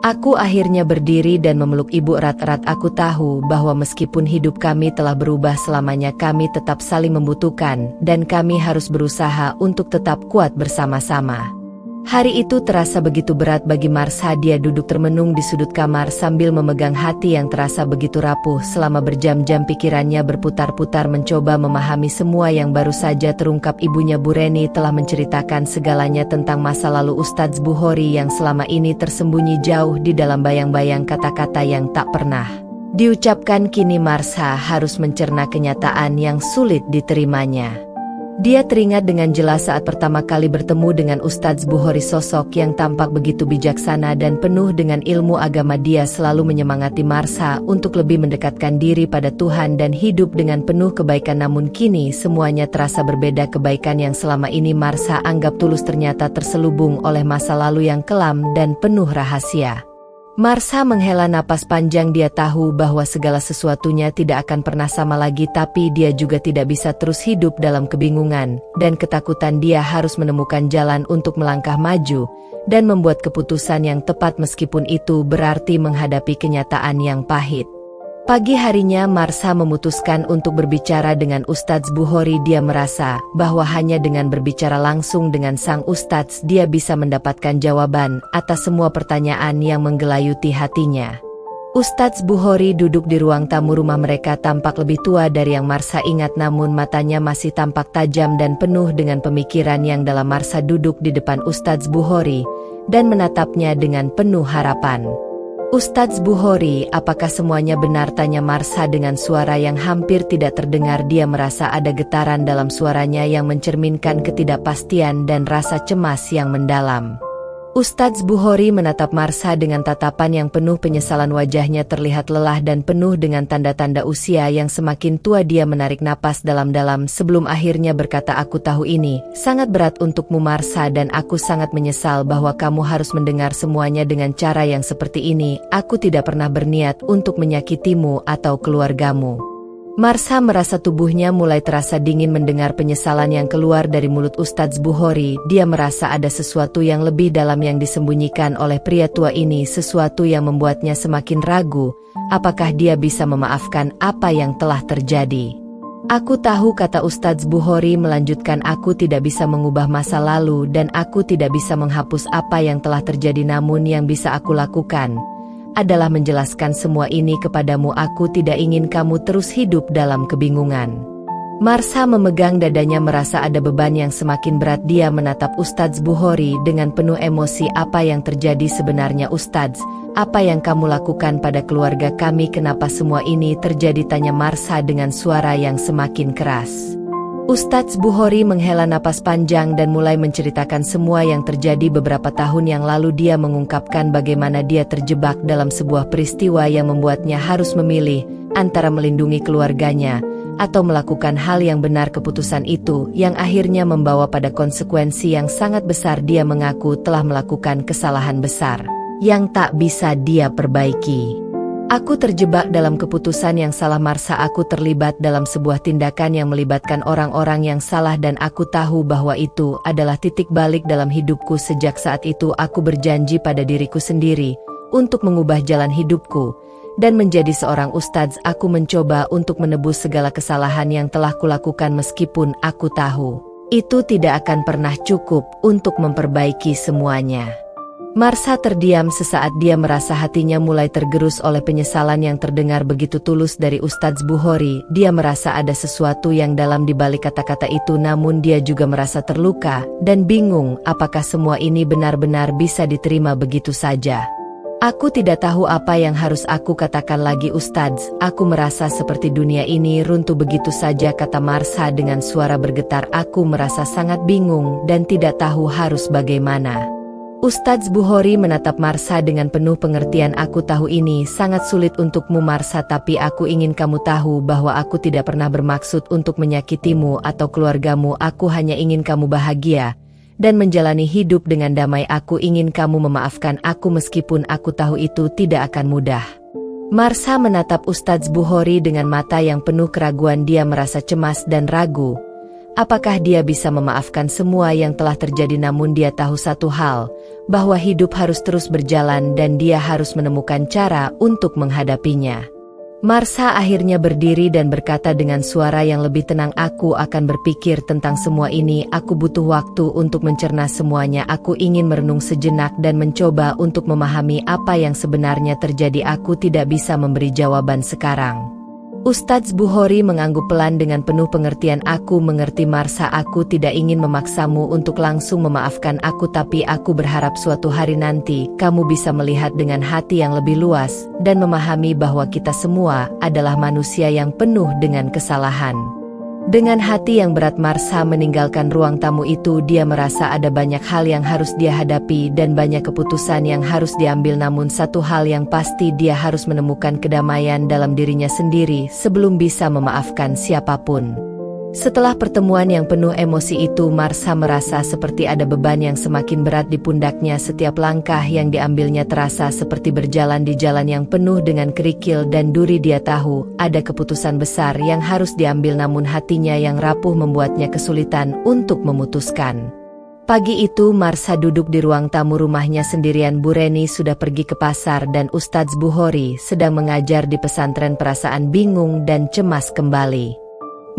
Aku akhirnya berdiri dan memeluk ibu erat-erat. Aku tahu bahwa meskipun hidup kami telah berubah selamanya, kami tetap saling membutuhkan dan kami harus berusaha untuk tetap kuat bersama-sama. Hari itu terasa begitu berat bagi Marsha. Dia duduk termenung di sudut kamar sambil memegang hati yang terasa begitu rapuh. Selama berjam-jam pikirannya berputar-putar mencoba memahami semua yang baru saja terungkap. Ibunya Bu Reni telah menceritakan segalanya tentang masa lalu Ustadz Bukhori yang selama ini tersembunyi jauh di dalam bayang-bayang kata-kata yang tak pernah diucapkan. Kini Marsha harus mencerna kenyataan yang sulit diterimanya. Dia teringat dengan jelas saat pertama kali bertemu dengan Ustadz Bukhori, sosok yang tampak begitu bijaksana dan penuh dengan ilmu agama. Dia selalu menyemangati Marsha untuk lebih mendekatkan diri pada Tuhan dan hidup dengan penuh kebaikan. Namun kini semuanya terasa berbeda. Kebaikan yang selama ini Marsha anggap tulus ternyata terselubung oleh masa lalu yang kelam dan penuh rahasia. Marsha menghela napas panjang. Dia tahu bahwa segala sesuatunya tidak akan pernah sama lagi, tapi dia juga tidak bisa terus hidup dalam kebingungan dan ketakutan. Dia harus menemukan jalan untuk melangkah maju dan membuat keputusan yang tepat meskipun itu berarti menghadapi kenyataan yang pahit. Pagi harinya Marsha memutuskan untuk berbicara dengan Ustadz Bukhori. Dia merasa bahwa hanya dengan berbicara langsung dengan sang Ustadz dia bisa mendapatkan jawaban atas semua pertanyaan yang menggelayuti hatinya. Ustadz Bukhori duduk di ruang tamu rumah mereka, tampak lebih tua dari yang Marsha ingat, namun matanya masih tampak tajam dan penuh dengan pemikiran yang dalam. Marsha duduk di depan Ustadz Bukhori dan menatapnya dengan penuh harapan. "Ustadz Bukhori, apakah semuanya benar?" tanya Marsha dengan suara yang hampir tidak terdengar. Dia merasa ada getaran dalam suaranya yang mencerminkan ketidakpastian dan rasa cemas yang mendalam. Ustadz Bukhori menatap Marsha dengan tatapan yang penuh penyesalan. Wajahnya terlihat lelah dan penuh dengan tanda-tanda usia yang semakin tua. Dia menarik napas dalam-dalam sebelum akhirnya berkata, "Aku tahu ini sangat berat untukmu Marsha, dan aku sangat menyesal bahwa kamu harus mendengar semuanya dengan cara yang seperti ini. Aku tidak pernah berniat untuk menyakitimu atau keluargamu." Marsha merasa tubuhnya mulai terasa dingin mendengar penyesalan yang keluar dari mulut Ustadz Bukhori. Dia merasa ada sesuatu yang lebih dalam yang disembunyikan oleh pria tua ini, sesuatu yang membuatnya semakin ragu. Apakah dia bisa memaafkan apa yang telah terjadi? "Aku tahu," kata Ustadz Bukhori melanjutkan, "aku tidak bisa mengubah masa lalu dan aku tidak bisa menghapus apa yang telah terjadi. Namun yang bisa aku lakukan adalah menjelaskan semua ini kepadamu. Aku tidak ingin kamu terus hidup dalam kebingungan. Marsha memegang dadanya merasa ada beban yang semakin berat. Dia menatap Ustadz Bukhari dengan penuh emosi. Apa yang terjadi sebenarnya Ustadz? Apa yang kamu lakukan pada keluarga kami? Kenapa semua ini terjadi? Tanya Marsha dengan suara yang semakin keras. Ustadz Bukhari menghela napas panjang dan mulai menceritakan semua yang terjadi beberapa tahun yang lalu. Dia mengungkapkan bagaimana dia terjebak dalam sebuah peristiwa yang membuatnya harus memilih antara melindungi keluarganya atau melakukan hal yang benar. Keputusan itu yang akhirnya membawa pada konsekuensi yang sangat besar. Dia mengaku telah melakukan kesalahan besar yang tak bisa dia perbaiki. Aku terjebak dalam keputusan yang salah Marsha. Aku terlibat dalam sebuah tindakan yang melibatkan orang-orang yang salah dan aku tahu bahwa itu adalah titik balik dalam hidupku. Sejak saat itu aku berjanji pada diriku sendiri untuk mengubah jalan hidupku dan menjadi seorang ustadz. Aku mencoba untuk menebus segala kesalahan yang telah kulakukan meskipun aku tahu itu tidak akan pernah cukup untuk memperbaiki semuanya. Marsha terdiam sesaat. Dia merasa hatinya mulai tergerus oleh penyesalan yang terdengar begitu tulus dari Ustadz Bukhari. Dia merasa ada sesuatu yang dalam di balik kata-kata itu, namun dia juga merasa terluka dan bingung apakah semua ini benar-benar bisa diterima begitu saja. Aku tidak tahu apa yang harus aku katakan lagi Ustadz. Aku merasa seperti dunia ini runtuh begitu saja, kata Marsha dengan suara bergetar. Aku merasa sangat bingung dan tidak tahu harus bagaimana. Ustadz Bukhari menatap Marsha dengan penuh pengertian. Aku tahu ini sangat sulit untukmu Marsha, tapi aku ingin kamu tahu bahwa aku tidak pernah bermaksud untuk menyakitimu atau keluargamu. Aku hanya ingin kamu bahagia dan menjalani hidup dengan damai. Aku ingin kamu memaafkan aku meskipun aku tahu itu tidak akan mudah. Marsha menatap Ustadz Bukhari dengan mata yang penuh keraguan. Dia merasa cemas dan ragu. Apakah dia bisa memaafkan semua yang telah terjadi? Namun dia tahu satu hal, bahwa hidup harus terus berjalan dan dia harus menemukan cara untuk menghadapinya. Marsha akhirnya berdiri dan berkata dengan suara yang lebih tenang, aku akan berpikir tentang semua ini. Aku butuh waktu untuk mencerna semuanya. Aku ingin merenung sejenak dan mencoba untuk memahami apa yang sebenarnya terjadi. Aku tidak bisa memberi jawaban sekarang. Ustadz Bukhari mengangguk pelan dengan penuh pengertian. Aku mengerti Marsha, aku tidak ingin memaksamu untuk langsung memaafkan aku, tapi aku berharap suatu hari nanti kamu bisa melihat dengan hati yang lebih luas dan memahami bahwa kita semua adalah manusia yang penuh dengan kesalahan. Dengan hati yang berat Marsha meninggalkan ruang tamu itu. Dia merasa ada banyak hal yang harus dia hadapi dan banyak keputusan yang harus diambil, namun satu hal yang pasti, dia harus menemukan kedamaian dalam dirinya sendiri sebelum bisa memaafkan siapapun. Setelah pertemuan yang penuh emosi itu, Marsha merasa seperti ada beban yang semakin berat di pundaknya. Setiap langkah yang diambilnya terasa seperti berjalan di jalan yang penuh dengan kerikil dan duri. Dia tahu ada keputusan besar yang harus diambil, namun hatinya yang rapuh membuatnya kesulitan untuk memutuskan. Pagi itu Marsha duduk di ruang tamu rumahnya sendirian. Bu Reni sudah pergi ke pasar dan Ustadz Bukhari sedang mengajar di pesantren. Perasaan bingung dan cemas kembali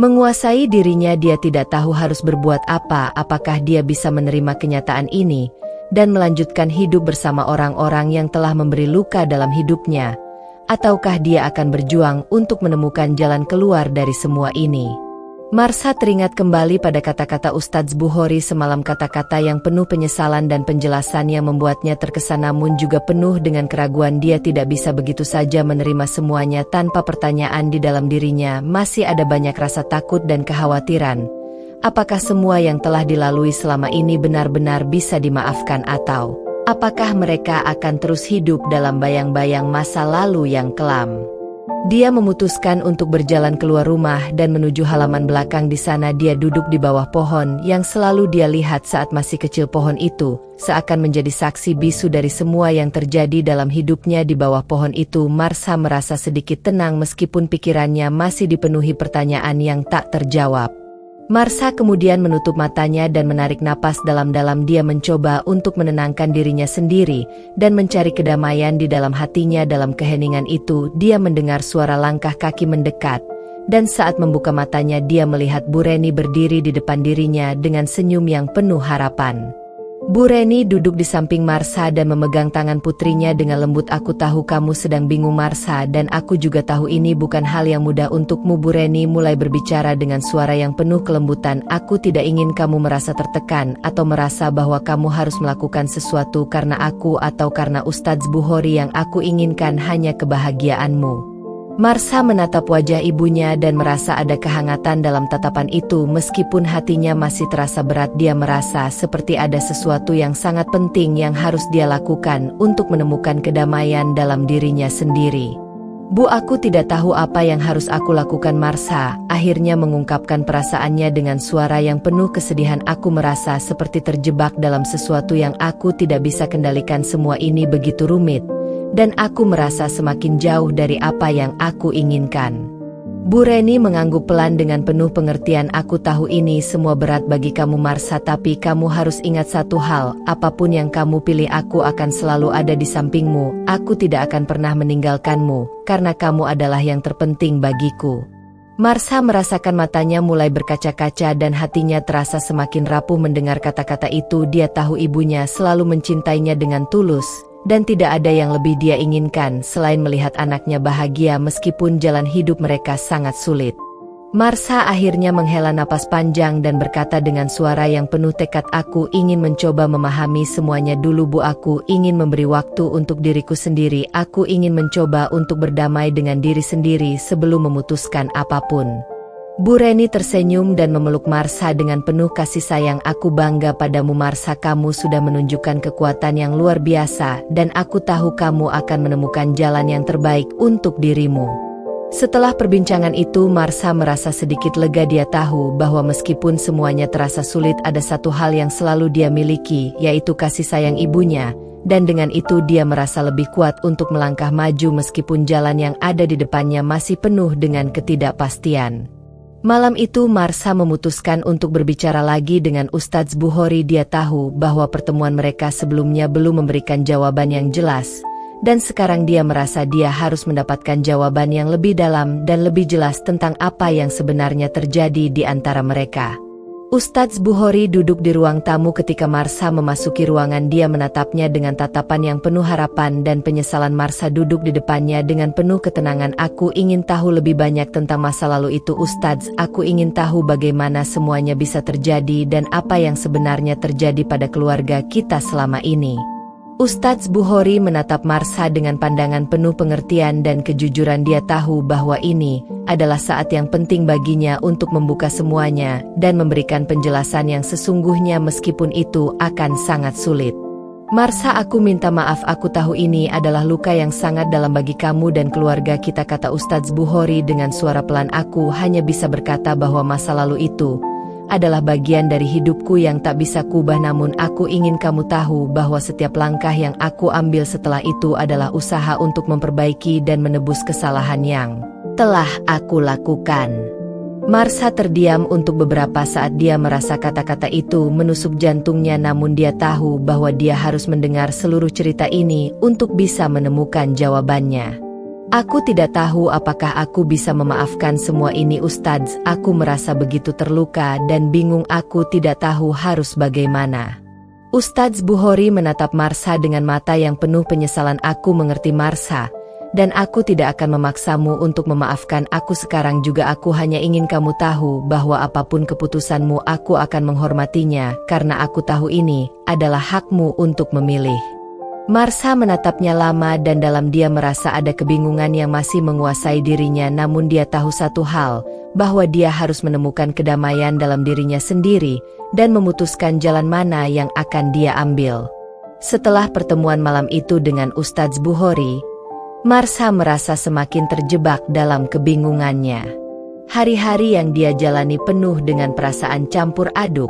menguasai dirinya. Dia tidak tahu harus berbuat apa. Apakah dia bisa menerima kenyataan ini dan melanjutkan hidup bersama orang-orang yang telah memberi luka dalam hidupnya, ataukah dia akan berjuang untuk menemukan jalan keluar dari semua ini? Marsha teringat kembali pada kata-kata Ustadz Bukhari semalam, kata-kata yang penuh penyesalan dan penjelasan yang membuatnya terkesan namun juga penuh dengan keraguan. Dia tidak bisa begitu saja menerima semuanya tanpa pertanyaan di dalam dirinya. Masih ada banyak rasa takut dan kekhawatiran. Apakah semua yang telah dilalui selama ini benar-benar bisa dimaafkan, atau apakah mereka akan terus hidup dalam bayang-bayang masa lalu yang kelam? Dia memutuskan untuk berjalan keluar rumah dan menuju halaman belakang. Di sana dia duduk di bawah pohon yang selalu dia lihat saat masih kecil. Pohon itu seakan menjadi saksi bisu dari semua yang terjadi dalam hidupnya. Di bawah pohon itu Marsha merasa sedikit tenang meskipun pikirannya masih dipenuhi pertanyaan yang tak terjawab. Marsha kemudian menutup matanya dan menarik napas dalam-dalam. Dia mencoba untuk menenangkan dirinya sendiri dan mencari kedamaian di dalam hatinya. Dalam keheningan itu dia mendengar suara langkah kaki mendekat, dan saat membuka matanya dia melihat Bu Reni berdiri di depan dirinya dengan senyum yang penuh harapan. Bu Reni duduk di samping Marsha dan memegang tangan putrinya dengan lembut. Aku tahu kamu sedang bingung Marsha, dan aku juga tahu ini bukan hal yang mudah untukmu. Bu Reni mulai berbicara dengan suara yang penuh kelembutan. Aku tidak ingin kamu merasa tertekan atau merasa bahwa kamu harus melakukan sesuatu karena aku atau karena Ustadz Bukhari. Yang aku inginkan hanya kebahagiaanmu. Marsha menatap wajah ibunya dan merasa ada kehangatan dalam tatapan itu. Meskipun hatinya masih terasa berat, dia merasa seperti ada sesuatu yang sangat penting yang harus dia lakukan untuk menemukan kedamaian dalam dirinya sendiri. Bu, aku tidak tahu apa yang harus aku lakukan. Marsha akhirnya mengungkapkan perasaannya dengan suara yang penuh kesedihan. Aku merasa seperti terjebak dalam sesuatu yang aku tidak bisa kendalikan. Semua ini begitu rumit. Dan aku merasa semakin jauh dari apa yang aku inginkan. Bu Reni mengangguk pelan dengan penuh pengertian. Aku tahu ini semua berat bagi kamu Marsha, tapi kamu harus ingat satu hal, apapun yang kamu pilih aku akan selalu ada di sampingmu. Aku tidak akan pernah meninggalkanmu, karena kamu adalah yang terpenting bagiku. Marsha merasakan matanya mulai berkaca-kaca dan hatinya terasa semakin rapuh mendengar kata-kata itu. Dia tahu ibunya selalu mencintainya dengan tulus. Dan tidak ada yang lebih dia inginkan selain melihat anaknya bahagia meskipun jalan hidup mereka sangat sulit. Marsha akhirnya menghela napas panjang dan berkata dengan suara yang penuh tekad, aku ingin mencoba memahami semuanya dulu Bu. Aku ingin memberi waktu untuk diriku sendiri. Aku ingin mencoba untuk berdamai dengan diri sendiri sebelum memutuskan apapun. Bu Reni tersenyum dan memeluk Marsha dengan penuh kasih sayang. Aku bangga padamu Marsha, kamu sudah menunjukkan kekuatan yang luar biasa dan aku tahu kamu akan menemukan jalan yang terbaik untuk dirimu. Setelah perbincangan itu Marsha merasa sedikit lega. Dia tahu bahwa meskipun semuanya terasa sulit, ada satu hal yang selalu dia miliki, yaitu kasih sayang ibunya. Dan dengan itu dia merasa lebih kuat untuk melangkah maju meskipun jalan yang ada di depannya masih penuh dengan ketidakpastian. Malam itu Marsha memutuskan untuk berbicara lagi dengan Ustadz Bukhari. Dia tahu bahwa pertemuan mereka sebelumnya belum memberikan jawaban yang jelas, dan sekarang dia merasa dia harus mendapatkan jawaban yang lebih dalam dan lebih jelas tentang apa yang sebenarnya terjadi di antara mereka. Ustadz Bukhari duduk di ruang tamu ketika Marsha memasuki ruangan. Dia menatapnya dengan tatapan yang penuh harapan dan penyesalan. Marsha duduk di depannya dengan penuh ketenangan. Aku ingin tahu lebih banyak tentang masa lalu itu Ustadz. Aku ingin tahu bagaimana semuanya bisa terjadi dan apa yang sebenarnya terjadi pada keluarga kita selama ini. Ustadz Bukhari menatap Marsha dengan pandangan penuh pengertian dan kejujuran. Dia tahu bahwa ini adalah saat yang penting baginya untuk membuka semuanya dan memberikan penjelasan yang sesungguhnya meskipun itu akan sangat sulit. Marsha, aku minta maaf, aku tahu ini adalah luka yang sangat dalam bagi kamu dan keluarga kita, kata Ustadz Bukhari dengan suara pelan. Aku hanya bisa berkata bahwa masa lalu itu adalah bagian dari hidupku yang tak bisa kubah, namun aku ingin kamu tahu bahwa setiap langkah yang aku ambil setelah itu adalah usaha untuk memperbaiki dan menebus kesalahan yang telah aku lakukan. Marsha terdiam untuk beberapa saat. Dia merasa kata-kata itu menusuk jantungnya, namun dia tahu bahwa dia harus mendengar seluruh cerita ini untuk bisa menemukan jawabannya. Aku tidak tahu apakah aku bisa memaafkan semua ini Ustadz. Aku merasa begitu terluka dan bingung. Aku tidak tahu harus bagaimana. Ustadz Bukhari menatap Marsha dengan mata yang penuh penyesalan. Aku mengerti Marsha, dan aku tidak akan memaksamu untuk memaafkan aku sekarang juga. Aku hanya ingin kamu tahu bahwa apapun keputusanmu aku akan menghormatinya, karena aku tahu ini adalah hakmu untuk memilih. Marsha menatapnya lama dan dalam dia merasa ada kebingungan yang masih menguasai dirinya, namun dia tahu satu hal, bahwa dia harus menemukan kedamaian dalam dirinya sendiri dan memutuskan jalan mana yang akan dia ambil. Setelah pertemuan malam itu dengan Ustadz Bukhari, Marsha merasa semakin terjebak dalam kebingungannya. Hari-hari yang dia jalani penuh dengan perasaan campur aduk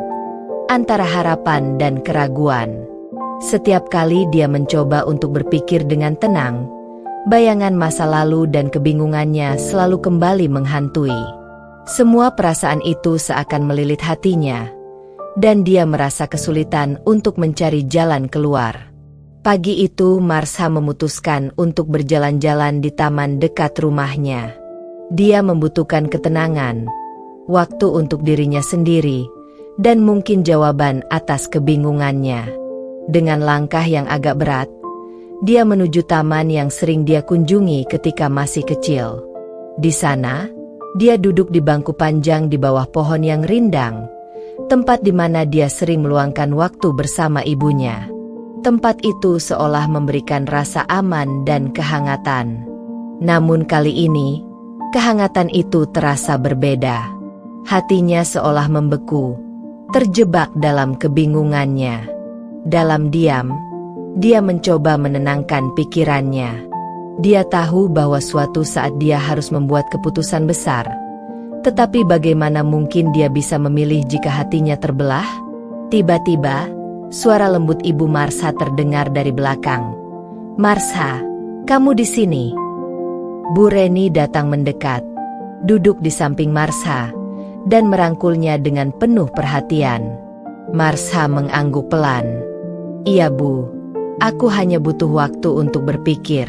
antara harapan dan keraguan. Setiap kali dia mencoba untuk berpikir dengan tenang, bayangan masa lalu dan kebingungannya selalu kembali menghantui. Semua perasaan itu seakan melilit hatinya, dan dia merasa kesulitan untuk mencari jalan keluar. Pagi itu Marsha memutuskan untuk berjalan-jalan di taman dekat rumahnya. Dia membutuhkan ketenangan, waktu untuk dirinya sendiri, dan mungkin jawaban atas kebingungannya. Dengan langkah yang agak berat, dia menuju taman yang sering dia kunjungi ketika masih kecil. Di sana, dia duduk di bangku panjang di bawah pohon yang rindang, tempat di mana dia sering meluangkan waktu bersama ibunya. Tempat itu seolah memberikan rasa aman dan kehangatan. Namun kali ini, kehangatan itu terasa berbeda. Hatinya seolah membeku, terjebak dalam kebingungannya. Dalam diam, dia mencoba menenangkan pikirannya. Dia tahu bahwa suatu saat dia harus membuat keputusan besar. Tetapi bagaimana mungkin dia bisa memilih jika hatinya terbelah? Tiba-tiba, suara lembut Ibu Marsha terdengar dari belakang. "Marsha, kamu di sini?" Bu Reni datang mendekat, duduk di samping Marsha, dan merangkulnya dengan penuh perhatian. Marsha mengangguk pelan. "Iya Bu, aku hanya butuh waktu untuk berpikir."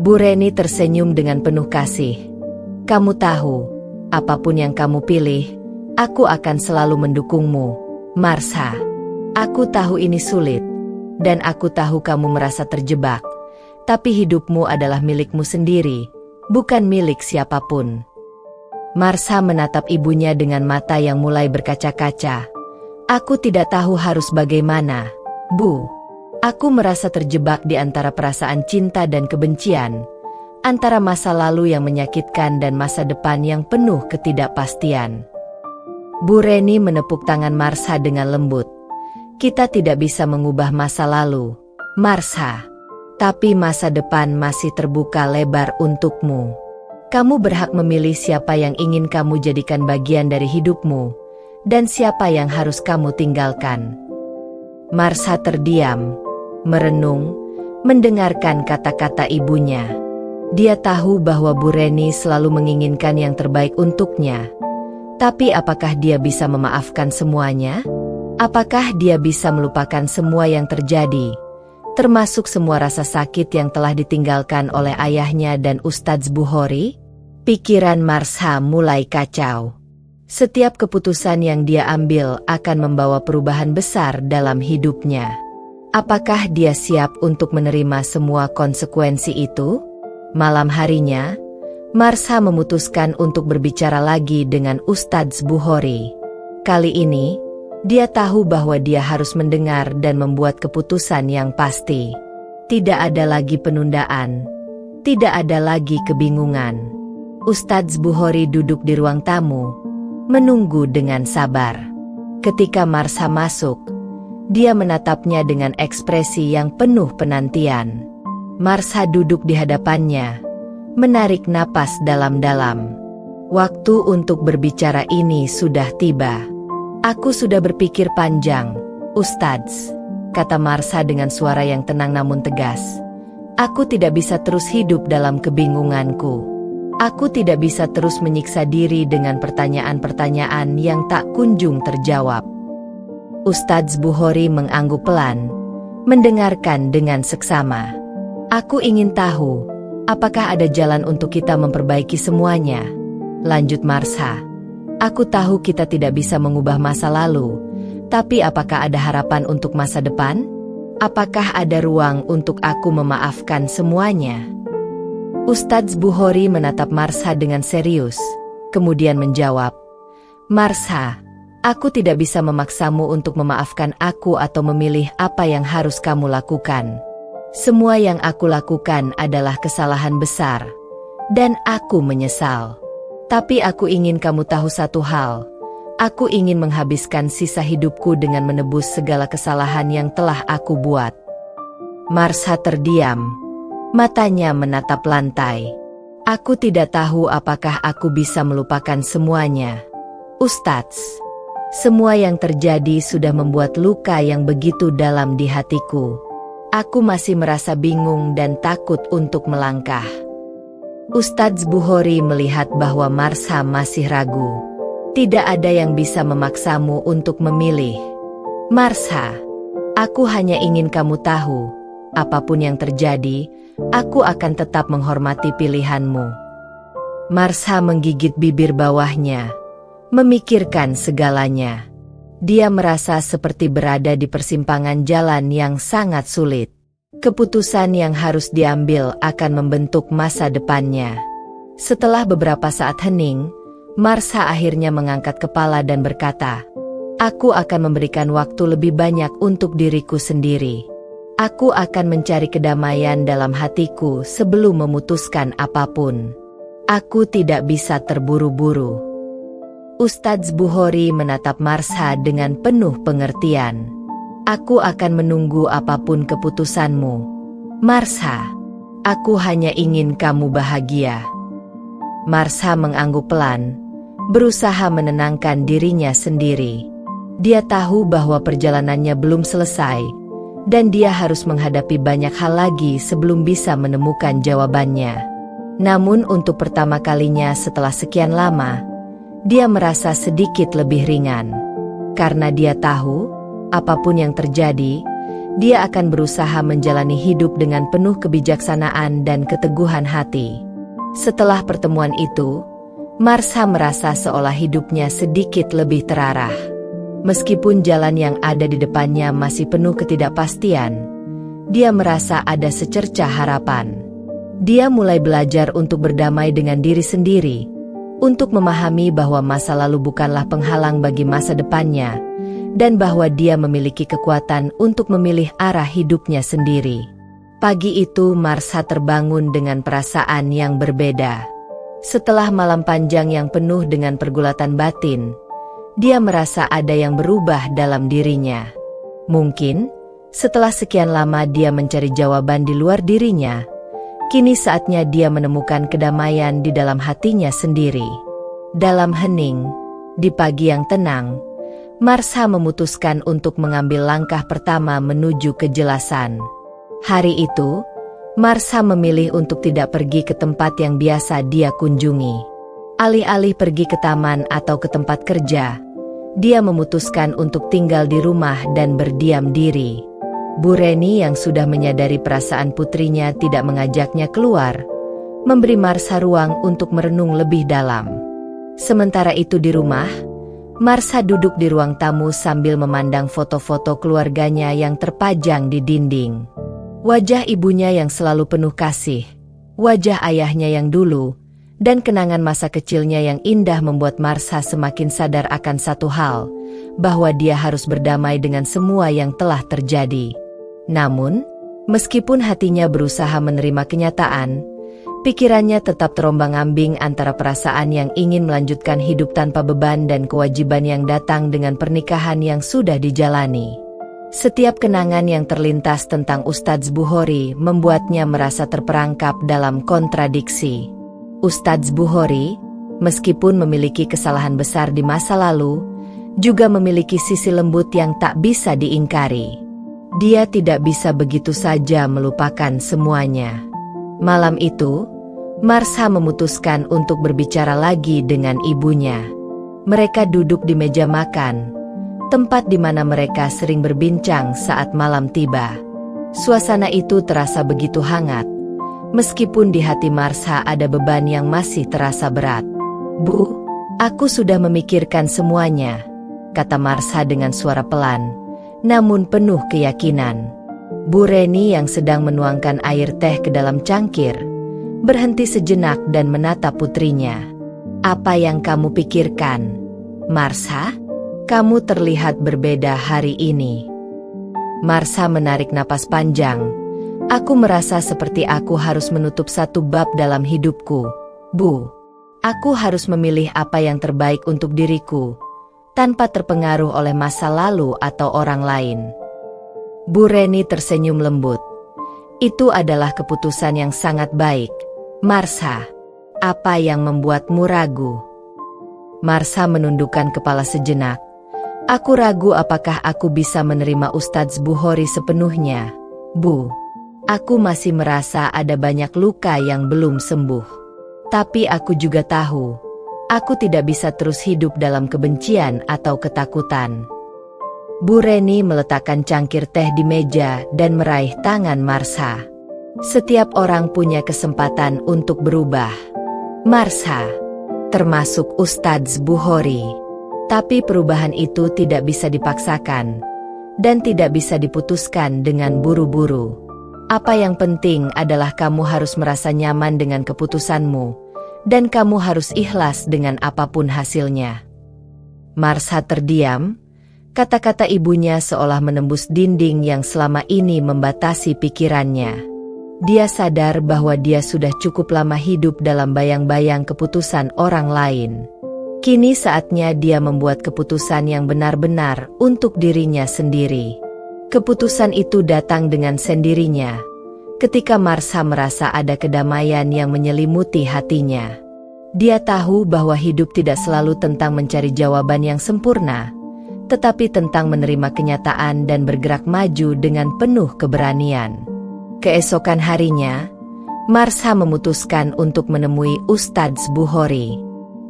Bu Reni tersenyum dengan penuh kasih. "Kamu tahu, apapun yang kamu pilih, aku akan selalu mendukungmu, Marsha. Aku tahu ini sulit, dan aku tahu kamu merasa terjebak. Tapi hidupmu adalah milikmu sendiri, bukan milik siapapun." Marsha menatap ibunya dengan mata yang mulai berkaca-kaca. "Aku tidak tahu harus bagaimana, Bu. Aku merasa terjebak di antara perasaan cinta dan kebencian, antara masa lalu yang menyakitkan dan masa depan yang penuh ketidakpastian." Bu Reni menepuk tangan Marsha dengan lembut. "Kita tidak bisa mengubah masa lalu, Marsha. Tapi masa depan masih terbuka lebar untukmu. Kamu berhak memilih siapa yang ingin kamu jadikan bagian dari hidupmu, dan siapa yang harus kamu tinggalkan." Marsha terdiam, merenung, mendengarkan kata-kata ibunya. Dia tahu bahwa Bu Reni selalu menginginkan yang terbaik untuknya. Tapi apakah dia bisa memaafkan semuanya? Apakah dia bisa melupakan semua yang terjadi, termasuk semua rasa sakit yang telah ditinggalkan oleh ayahnya dan Ustadz Bukhori? Pikiran Marsha mulai kacau. Setiap keputusan yang dia ambil akan membawa perubahan besar dalam hidupnya. Apakah dia siap untuk menerima semua konsekuensi itu? Malam harinya, Marsha memutuskan untuk berbicara lagi dengan Ustadz Bukhori. Kali ini, dia tahu bahwa dia harus mendengar dan membuat keputusan yang pasti. Tidak ada lagi penundaan. Tidak ada lagi kebingungan. Ustadz Bukhori duduk di ruang tamu, menunggu dengan sabar. Ketika Marsha masuk, dia menatapnya dengan ekspresi yang penuh penantian. Marsha duduk di hadapannya, menarik napas dalam-dalam. "Waktu untuk berbicara ini sudah tiba. Aku sudah berpikir panjang, Ustadz," kata Marsha dengan suara yang tenang namun tegas. "Aku tidak bisa terus hidup dalam kebingunganku. Aku tidak bisa terus menyiksa diri dengan pertanyaan-pertanyaan yang tak kunjung terjawab." Ustadz Bukhori mengangguk pelan, mendengarkan dengan seksama. "Aku ingin tahu, apakah ada jalan untuk kita memperbaiki semuanya?" lanjut Marsha. "Aku tahu kita tidak bisa mengubah masa lalu, tapi apakah ada harapan untuk masa depan? Apakah ada ruang untuk aku memaafkan semuanya?" Ustadz Bukhori menatap Marsha dengan serius, kemudian menjawab, "Marsha, aku tidak bisa memaksamu untuk memaafkan aku atau memilih apa yang harus kamu lakukan. Semua yang aku lakukan adalah kesalahan besar, dan aku menyesal. Tapi aku ingin kamu tahu satu hal. Aku ingin menghabiskan sisa hidupku dengan menebus segala kesalahan yang telah aku buat." Marsha terdiam, matanya menatap lantai. "Aku tidak tahu apakah aku bisa melupakan semuanya, Ustadz. Semua yang terjadi sudah membuat luka yang begitu dalam di hatiku. Aku masih merasa bingung dan takut untuk melangkah." Ustadz Bukhori melihat bahwa Marsha masih ragu. "Tidak ada yang bisa memaksamu untuk memilih, Marsha. Aku hanya ingin kamu tahu, apapun yang terjadi, aku akan tetap menghormati pilihanmu." Marsha menggigit bibir bawahnya, memikirkan segalanya. Dia merasa seperti berada di persimpangan jalan yang sangat sulit. Keputusan yang harus diambil akan membentuk masa depannya. Setelah beberapa saat hening, Marsha akhirnya mengangkat kepala dan berkata, "Aku akan memberikan waktu lebih banyak untuk diriku sendiri. Aku akan mencari kedamaian dalam hatiku sebelum memutuskan apapun. Aku tidak bisa terburu-buru." Ustadz Bukhori menatap Marsha dengan penuh pengertian. "Aku akan menunggu apapun keputusanmu, Marsha. Aku hanya ingin kamu bahagia." Marsha mengangguk pelan, berusaha menenangkan dirinya sendiri. Dia tahu bahwa perjalanannya belum selesai, dan dia harus menghadapi banyak hal lagi sebelum bisa menemukan jawabannya. Namun untuk pertama kalinya setelah sekian lama, dia merasa sedikit lebih ringan. Karena dia tahu, apapun yang terjadi, dia akan berusaha menjalani hidup dengan penuh kebijaksanaan dan keteguhan hati. Setelah pertemuan itu, Marsha merasa seolah hidupnya sedikit lebih terarah. Meskipun jalan yang ada di depannya masih penuh ketidakpastian, dia merasa ada secercah harapan. Dia mulai belajar untuk berdamai dengan diri sendiri, untuk memahami bahwa masa lalu bukanlah penghalang bagi masa depannya, dan bahwa dia memiliki kekuatan untuk memilih arah hidupnya sendiri. Pagi itu Marsha terbangun dengan perasaan yang berbeda. Setelah malam panjang yang penuh dengan pergulatan batin, dia merasa ada yang berubah dalam dirinya. Mungkin, setelah sekian lama dia mencari jawaban di luar dirinya, kini saatnya dia menemukan kedamaian di dalam hatinya sendiri. Dalam hening, di pagi yang tenang, Marsha memutuskan untuk mengambil langkah pertama menuju kejelasan. Hari itu, Marsha memilih untuk tidak pergi ke tempat yang biasa dia kunjungi. Alih-alih pergi ke taman atau ke tempat kerja, dia memutuskan untuk tinggal di rumah dan berdiam diri. Bu Reni yang sudah menyadari perasaan putrinya tidak mengajaknya keluar, memberi Marsha ruang untuk merenung lebih dalam. Sementara itu di rumah, Marsha duduk di ruang tamu sambil memandang foto-foto keluarganya yang terpajang di dinding. Wajah ibunya yang selalu penuh kasih, wajah ayahnya yang dulu, dan kenangan masa kecilnya yang indah membuat Marsha semakin sadar akan satu hal, bahwa dia harus berdamai dengan semua yang telah terjadi. Namun, meskipun hatinya berusaha menerima kenyataan, pikirannya tetap terombang-ambing antara perasaan yang ingin melanjutkan hidup tanpa beban dan kewajiban yang datang dengan pernikahan yang sudah dijalani. Setiap kenangan yang terlintas tentang Ustadz Bukhori membuatnya merasa terperangkap dalam kontradiksi. Ustadz Bukhori, meskipun memiliki kesalahan besar di masa lalu, juga memiliki sisi lembut yang tak bisa diingkari. Dia tidak bisa begitu saja melupakan semuanya. Malam itu, Marsha memutuskan untuk berbicara lagi dengan ibunya. Mereka duduk di meja makan, tempat di mana mereka sering berbincang saat malam tiba. Suasana itu terasa begitu hangat, meskipun di hati Marsha ada beban yang masih terasa berat. "Bu, aku sudah memikirkan semuanya," kata Marsha dengan suara pelan, namun penuh keyakinan. Bu Reni yang sedang menuangkan air teh ke dalam cangkir, berhenti sejenak dan menatap putrinya. "Apa yang kamu pikirkan, Marsha? Kamu terlihat berbeda hari ini." Marsha menarik napas panjang. "Aku merasa seperti aku harus menutup satu bab dalam hidupku, Bu. Aku harus memilih apa yang terbaik untuk diriku, tanpa terpengaruh oleh masa lalu atau orang lain." Bu Reni tersenyum lembut. "Itu adalah keputusan yang sangat baik, Marsha. Apa yang membuatmu ragu?" Marsha menundukkan kepala sejenak. "Aku ragu apakah aku bisa menerima Ustadz Bukhori sepenuhnya, Bu. Aku masih merasa ada banyak luka yang belum sembuh. Tapi aku juga tahu, aku tidak bisa terus hidup dalam kebencian atau ketakutan." Bu Reni meletakkan cangkir teh di meja dan meraih tangan Marsha. "Setiap orang punya kesempatan untuk berubah, Marsha. Termasuk Ustadz Bukhori. Tapi perubahan itu tidak bisa dipaksakan, dan tidak bisa diputuskan dengan buru-buru. Apa yang penting adalah kamu harus merasa nyaman dengan keputusanmu, dan kamu harus ikhlas dengan apapun hasilnya. Marsha terdiam. Kata-kata ibunya seolah menembus dinding yang selama ini membatasi pikirannya. Dia sadar bahwa dia sudah cukup lama hidup dalam bayang-bayang keputusan orang lain. Kini saatnya dia membuat keputusan yang benar-benar untuk dirinya sendiri. Keputusan itu datang dengan sendirinya, ketika Marsha merasa ada kedamaian yang menyelimuti hatinya. Dia tahu bahwa hidup tidak selalu tentang mencari jawaban yang sempurna, tetapi tentang menerima kenyataan dan bergerak maju dengan penuh keberanian. Keesokan harinya, Marsha memutuskan untuk menemui Ustadz Bukhori.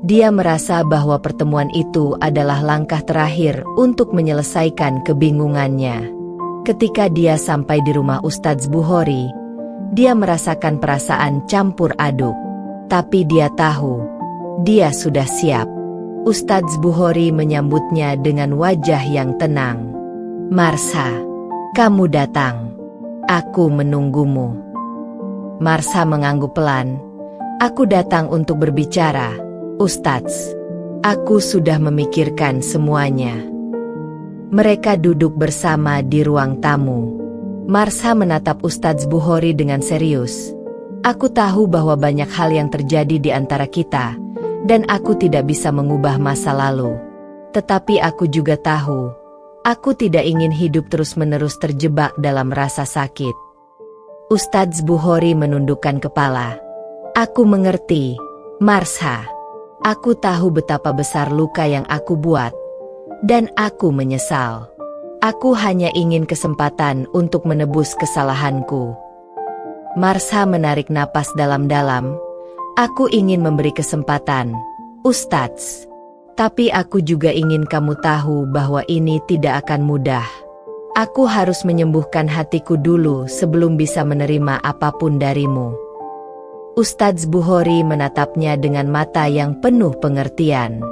Dia merasa bahwa pertemuan itu adalah langkah terakhir untuk menyelesaikan kebingungannya. Ketika dia sampai di rumah Ustadz Bukhori, dia merasakan perasaan campur aduk. Tapi dia tahu, dia sudah siap. Ustadz Bukhori menyambutnya dengan wajah yang tenang. "Marsha, kamu datang. Aku menunggumu." Marsha mengangguk pelan. "Aku datang untuk berbicara, Ustadz. Aku sudah memikirkan semuanya." Mereka duduk bersama di ruang tamu. Marsha menatap Ustadz Bukhori dengan serius. "Aku tahu bahwa banyak hal yang terjadi di antara kita, dan aku tidak bisa mengubah masa lalu. Tetapi aku juga tahu, aku tidak ingin hidup terus-menerus terjebak dalam rasa sakit." Ustadz Bukhori menundukkan kepala. "Aku mengerti, Marsha. Aku tahu betapa besar luka yang aku buat, dan aku menyesal. Aku hanya ingin kesempatan untuk menebus kesalahanku." Marsha menarik napas dalam-dalam. "Aku ingin memberi kesempatan, Ustadz. Tapi aku juga ingin kamu tahu bahwa ini tidak akan mudah. Aku harus menyembuhkan hatiku dulu sebelum bisa menerima apapun darimu." Ustadz Bukhori menatapnya dengan mata yang penuh pengertian.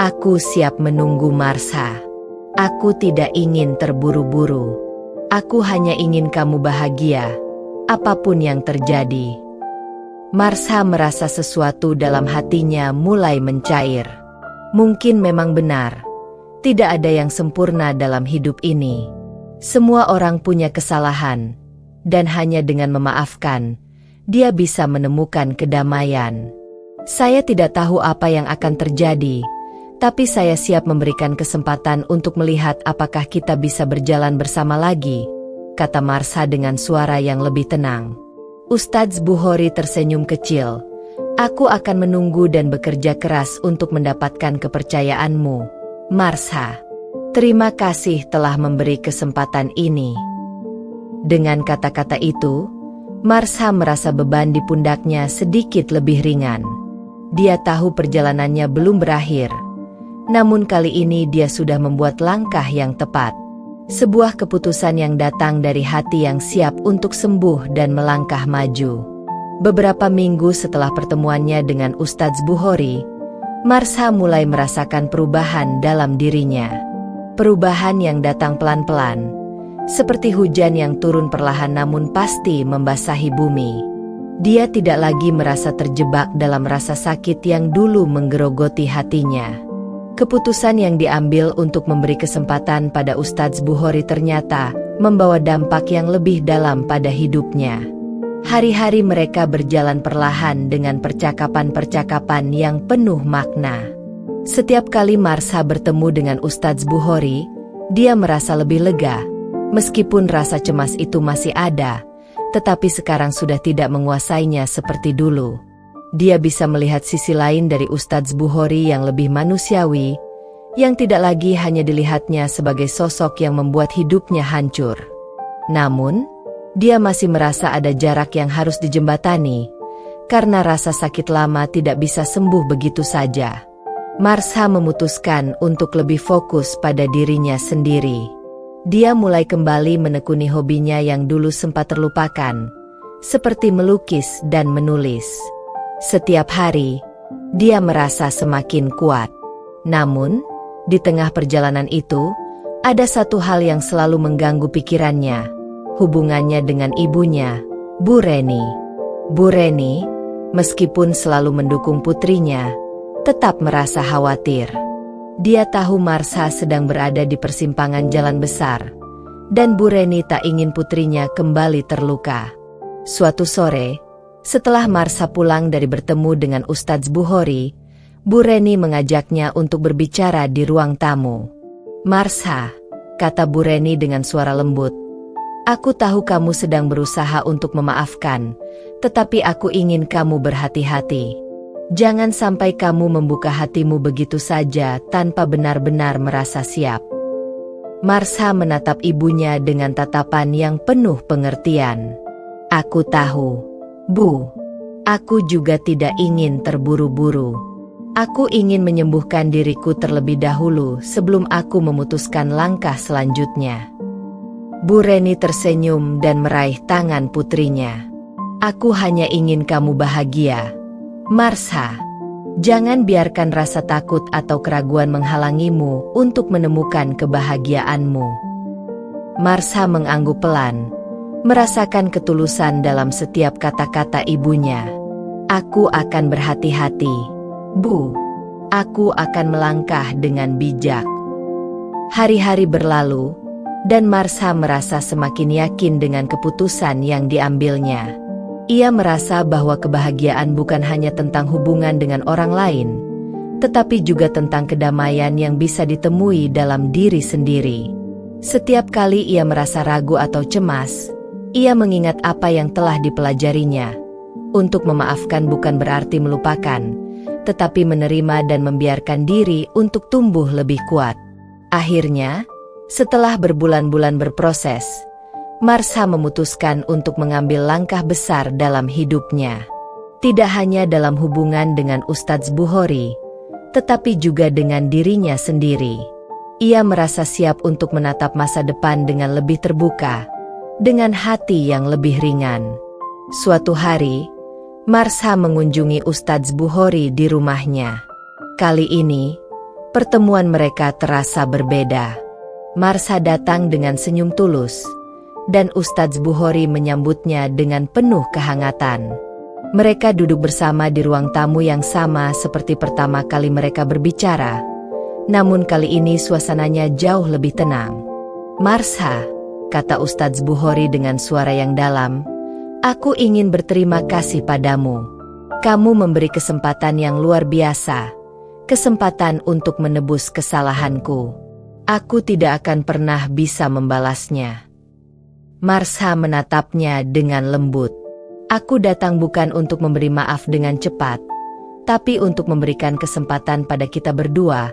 "Aku siap menunggu, Marsha. Aku tidak ingin terburu-buru. Aku hanya ingin kamu bahagia, apapun yang terjadi." Marsha merasa sesuatu dalam hatinya mulai mencair. Mungkin memang benar, tidak ada yang sempurna dalam hidup ini. Semua orang punya kesalahan, dan hanya dengan memaafkan, dia bisa menemukan kedamaian. "Saya tidak tahu apa yang akan terjadi, tapi saya siap memberikan kesempatan untuk melihat apakah kita bisa berjalan bersama lagi," kata Marsha dengan suara yang lebih tenang. Ustadz Bukhori tersenyum kecil. "Aku akan menunggu dan bekerja keras untuk mendapatkan kepercayaanmu, Marsha. Terima kasih telah memberi kesempatan ini." Dengan kata-kata itu, Marsha merasa beban di pundaknya sedikit lebih ringan. Dia tahu perjalanannya belum berakhir, namun kali ini dia sudah membuat langkah yang tepat. Sebuah keputusan yang datang dari hati yang siap untuk sembuh dan melangkah maju. Beberapa minggu setelah pertemuannya dengan Ustadz Bukhori, Marsha mulai merasakan perubahan dalam dirinya. Perubahan yang datang pelan-pelan, seperti hujan yang turun perlahan namun pasti membasahi bumi. Dia tidak lagi merasa terjebak dalam rasa sakit yang dulu menggerogoti hatinya. Keputusan yang diambil untuk memberi kesempatan pada Ustadz Bukhori ternyata membawa dampak yang lebih dalam pada hidupnya. Hari-hari mereka berjalan perlahan dengan percakapan-percakapan yang penuh makna. Setiap kali Marsha bertemu dengan Ustadz Bukhori, dia merasa lebih lega. Meskipun rasa cemas itu masih ada, tetapi sekarang sudah tidak menguasainya seperti dulu. Dia bisa melihat sisi lain dari Ustadz Bukhori yang lebih manusiawi, yang tidak lagi hanya dilihatnya sebagai sosok yang membuat hidupnya hancur. Namun, dia masih merasa ada jarak yang harus dijembatani, karena rasa sakit lama tidak bisa sembuh begitu saja. Marsha memutuskan untuk lebih fokus pada dirinya sendiri. Dia mulai kembali menekuni hobinya yang dulu sempat terlupakan, seperti melukis dan menulis. Setiap hari, dia merasa semakin kuat. Namun, Di tengah perjalanan itu, ada satu hal yang selalu mengganggu pikirannya, hubungannya dengan ibunya, Bu Reni. Bu Reni, meskipun selalu mendukung putrinya, tetap merasa khawatir. Dia tahu Marsha sedang berada di persimpangan jalan besar, dan Bu Reni tak ingin putrinya kembali terluka. Suatu sore, setelah Marsha pulang dari bertemu dengan Ustadz Bukhori, Bu Reni mengajaknya untuk berbicara di ruang tamu. "Marsha," kata Bu Reni dengan suara lembut, "aku tahu kamu sedang berusaha untuk memaafkan, tetapi aku ingin kamu berhati-hati. Jangan sampai kamu membuka hatimu begitu saja tanpa benar-benar merasa siap." Marsha menatap ibunya dengan tatapan yang penuh pengertian. "Aku tahu, Bu. Aku juga tidak ingin terburu-buru. Aku ingin menyembuhkan diriku terlebih dahulu sebelum aku memutuskan langkah selanjutnya." Bu Reni tersenyum dan meraih tangan putrinya. "Aku hanya ingin kamu bahagia, Marsha. Jangan biarkan rasa takut atau keraguan menghalangimu untuk menemukan kebahagiaanmu." Marsha mengangguk pelan, merasakan ketulusan dalam setiap kata-kata ibunya. "Aku akan berhati-hati, Bu. Aku akan melangkah dengan bijak." Hari-hari berlalu, dan Marsha merasa semakin yakin dengan keputusan yang diambilnya. Ia merasa bahwa kebahagiaan bukan hanya tentang hubungan dengan orang lain, tetapi juga tentang kedamaian yang bisa ditemui dalam diri sendiri. Setiap kali ia merasa ragu atau cemas, ia mengingat apa yang telah dipelajarinya. Untuk memaafkan bukan berarti melupakan, tetapi menerima dan membiarkan diri untuk tumbuh lebih kuat. Akhirnya, setelah berbulan-bulan berproses, Marsha memutuskan untuk mengambil langkah besar dalam hidupnya. Tidak hanya dalam hubungan dengan Ustadz Bukhori, tetapi juga dengan dirinya sendiri. Ia merasa siap untuk menatap masa depan dengan lebih terbuka, dengan hati yang lebih ringan. Suatu hari, Marsha mengunjungi Ustadz Bukhori di rumahnya. Kali ini, pertemuan mereka terasa berbeda. Marsha datang dengan senyum tulus, dan Ustadz Bukhori menyambutnya dengan penuh kehangatan. Mereka duduk bersama di ruang tamu yang sama seperti pertama kali mereka berbicara, namun kali ini suasananya jauh lebih tenang. "Marsha," kata Ustadz Bukhori dengan suara yang dalam, "aku ingin berterima kasih padamu. Kamu memberi kesempatan yang luar biasa, kesempatan untuk menebus kesalahanku. Aku tidak akan pernah bisa membalasnya." Marsha menatapnya dengan lembut. "Aku datang bukan untuk memberi maaf dengan cepat, tapi untuk memberikan kesempatan pada kita berdua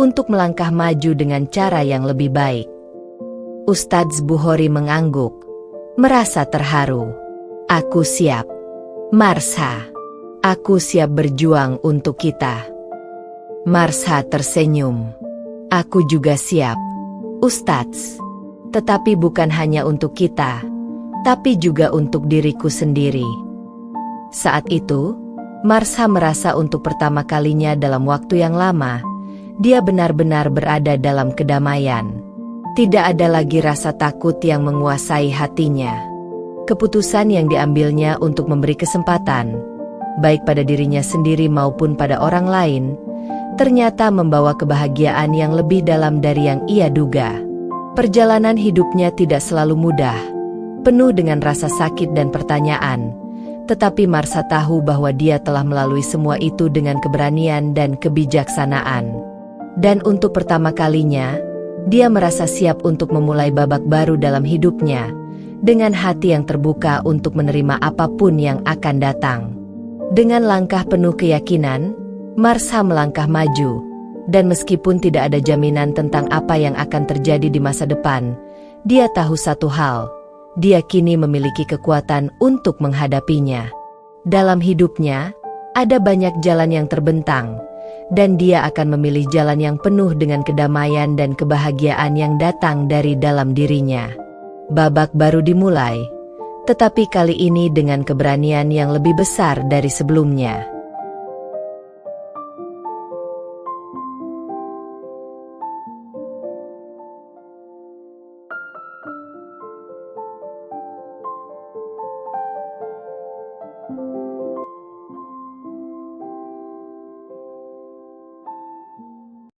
untuk melangkah maju dengan cara yang lebih baik." Ustadz Bukhori mengangguk, merasa terharu. "Aku siap, Marsha. Aku siap berjuang untuk kita." Marsha tersenyum. "Aku juga siap, Ustadz. Tetapi bukan hanya untuk kita, tapi juga untuk diriku sendiri." Saat itu, Marsha merasa untuk pertama kalinya dalam waktu yang lama, dia benar-benar berada dalam kedamaian. Tidak ada lagi rasa takut yang menguasai hatinya. Keputusan yang diambilnya untuk memberi kesempatan, baik pada dirinya sendiri maupun pada orang lain, ternyata membawa kebahagiaan yang lebih dalam dari yang ia duga. Perjalanan hidupnya tidak selalu mudah, penuh dengan rasa sakit dan pertanyaan, tetapi Marsha tahu bahwa dia telah melalui semua itu dengan keberanian dan kebijaksanaan. Dan untuk pertama kalinya, dia merasa siap untuk memulai babak baru dalam hidupnya, dengan hati yang terbuka untuk menerima apapun yang akan datang. Dengan langkah penuh keyakinan, Marsha melangkah maju. Dan meskipun tidak ada jaminan tentang apa yang akan terjadi di masa depan, dia tahu satu hal, dia kini memiliki kekuatan untuk menghadapinya. Dalam hidupnya, ada banyak jalan yang terbentang, dan dia akan memilih jalan yang penuh dengan kedamaian dan kebahagiaan yang datang dari dalam dirinya. Babak baru dimulai, tetapi kali ini dengan keberanian yang lebih besar dari sebelumnya.